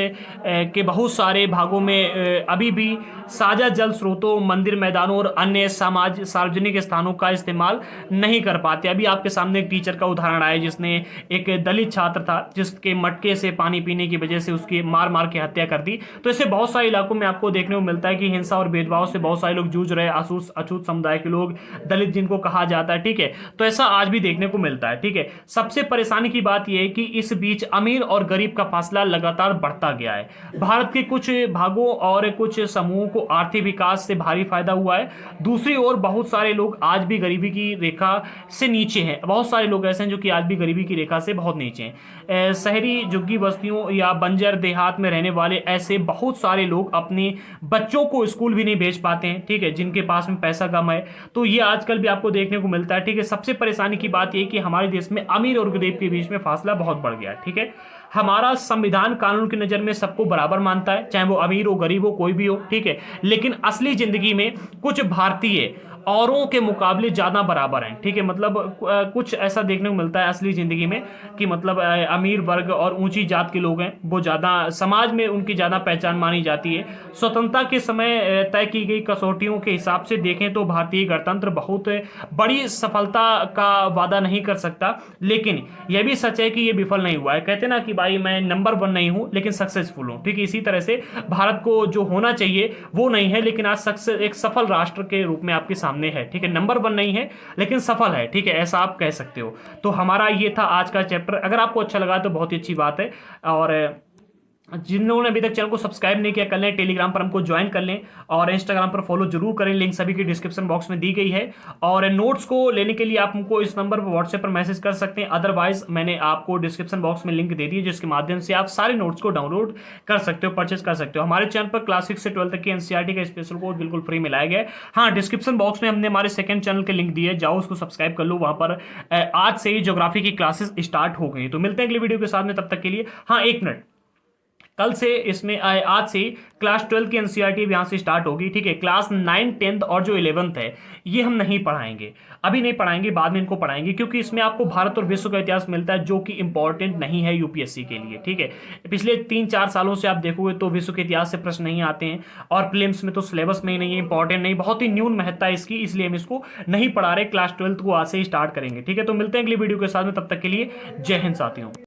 Speaker 1: के बहुत सारे भागों में अभी भी साझा जल स्रोतों, मंदिर, मैदानों और अन्य सार्वजनिक स्थानों का इस्तेमाल नहीं कर पाते। अभी आपके सामने एक टीचर का उदाहरण आया जिसने एक दलित छात्र था जिसके मटके से पानी पीने की वजह से उसकी मार मार के हत्या कर दी। तो ऐसे बहुत सारे इलाकों में आपको देखने को मिलता है कि हिंसा और भेदभाव से बहुत सारे लोग जूझ रहे हैं, अछूत समुदाय के लोग, दलित जिनको कहा जाता है, ठीक है। तो ऐसा आज भी देखने को मिलता है, ठीक है। सबसे परेशानी की बात यह है कि इस बीच अमीर और गरीब का फासला लगातार बढ़ता गया है। भारत के कुछ भागों और कुछ समूहों को आर्थिक विकास से भारी फायदा हुआ है, दूसरी ओर बहुत सारे लोग आज भी गरीबी की रेखा से नीचे हैं। बहुत सारे लोग ऐसे हैं जो कि आज भी गरीबी की रेखा से बहुत नीचे हैं। शहरी झुग्गी बस्तियों या बंजर देहात में रहने वाले ऐसे बहुत सारे लोग अपने बच्चों को स्कूल भी नहीं भेज पाते हैं, ठीक है, जिनके पास में पैसा कम है। तो ये आजकल भी आपको देखने को मिलता है, ठीक है। सबसे परेशानी की बात यह कि हमारे देश में अमीर और गरीब के बीच में फासला बहुत बढ़ गया है, ठीक है। हमारा संविधान कानून की नजर में सबको बराबर मानता है, चाहे वो अमीर हो, गरीब हो, कोई भी हो, ठीक है। लेकिन असली जिंदगी में कुछ भारतीय औरों के मुकाबले ज्यादा बराबर हैं, ठीक है। मतलब कुछ ऐसा देखने को मिलता है असली जिंदगी में कि मतलब अमीर वर्ग और ऊंची जात के लोग हैं वो ज्यादा समाज में उनकी ज्यादा पहचान मानी जाती है। स्वतंत्रता के समय तय की गई कसौटियों के हिसाब से देखें तो भारतीय गणतंत्र बहुत बड़ी सफलता का वादा नहीं कर सकता, लेकिन यह भी सच है कि यह विफल नहीं हुआ है। कहते ना कि भाई मैं नंबर 1 नहीं हूं लेकिन सक्सेसफुल हूं, ठीक है। इसी तरह से भारत को जो होना चाहिए वो नहीं है, लेकिन आज सक्सेस एक सफल राष्ट्र के रूप में आपके सामने है, ठीक है। नंबर 1 नहीं है लेकिन सफल है, ठीक है, ऐसा आप कह सकते हो। तो हमारा ये था आज का चैप्टर। अगर आपको अच्छा लगा तो बहुत ही अच्छी बात है, और जिन्होंने अभी तक चैनल को सब्सक्राइब नहीं किया कर लें, टेलीग्राम पर हमको ज्वाइन कर लें और इंस्टाग्राम पर फॉलो जरूर करें, लिंक सभी की डिस्क्रिप्शन बॉक्स में दी गई है। और नोट्स को लेने के लिए आप हमको इस नंबर पर व्हाट्सएप पर मैसेज कर सकते हैं, अदरवाइज मैंने आपको डिस्क्रिप्शन बॉक्स में लिंक दे दी है जिसके माध्यम से आप सारे नोट्स को डाउनलोड कर सकते हो, परचेज कर सकते हो। हमारे चैनल पर क्लास 6 से 12 तक की एनसीईआरटी का स्पेशल कोर्स बिल्कुल फ्री में लाया गया है। हाँ, डिस्क्रिप्शन बॉक्स में हमने हमारे सेकंड चैनल के लिंक दिए, जाओ उसको सब्सक्राइब कर लो, वहां पर आज से ही ज्योग्राफी की क्लासेस स्टार्ट हो गई। तो मिलते हैं अगले वीडियो के साथ में, तब तक के लिए हाँ 1 मिनट, कल से इसमें आज से क्लास 12 की एनसीईआरटी यहाँ से स्टार्ट होगी, ठीक है। क्लास 9, 10th और जो 11th है ये हम नहीं पढ़ाएंगे, अभी नहीं पढ़ाएंगे, बाद में इनको पढ़ाएंगे, क्योंकि इसमें आपको भारत और विश्व का इतिहास मिलता है जो कि इंपॉर्टेंट नहीं है यूपीएससी के लिए, ठीक है। पिछले 3-4 सालों से आप देखोगे तो विश्व के इतिहास से प्रश्न नहीं आते हैं और प्रीलिम्स में तो सिलेबस में ही नहीं है, इंपॉर्टेंट नहीं, बहुत ही न्यून महत्ता है इसकी, इसलिए हम इसको नहीं पढ़ा रहे। क्लास 12th को आज से ही स्टार्ट करेंगे, ठीक है। तो मिलते हैं अगली वीडियो के साथ में, तब तक के लिए जय हिंद साथियों।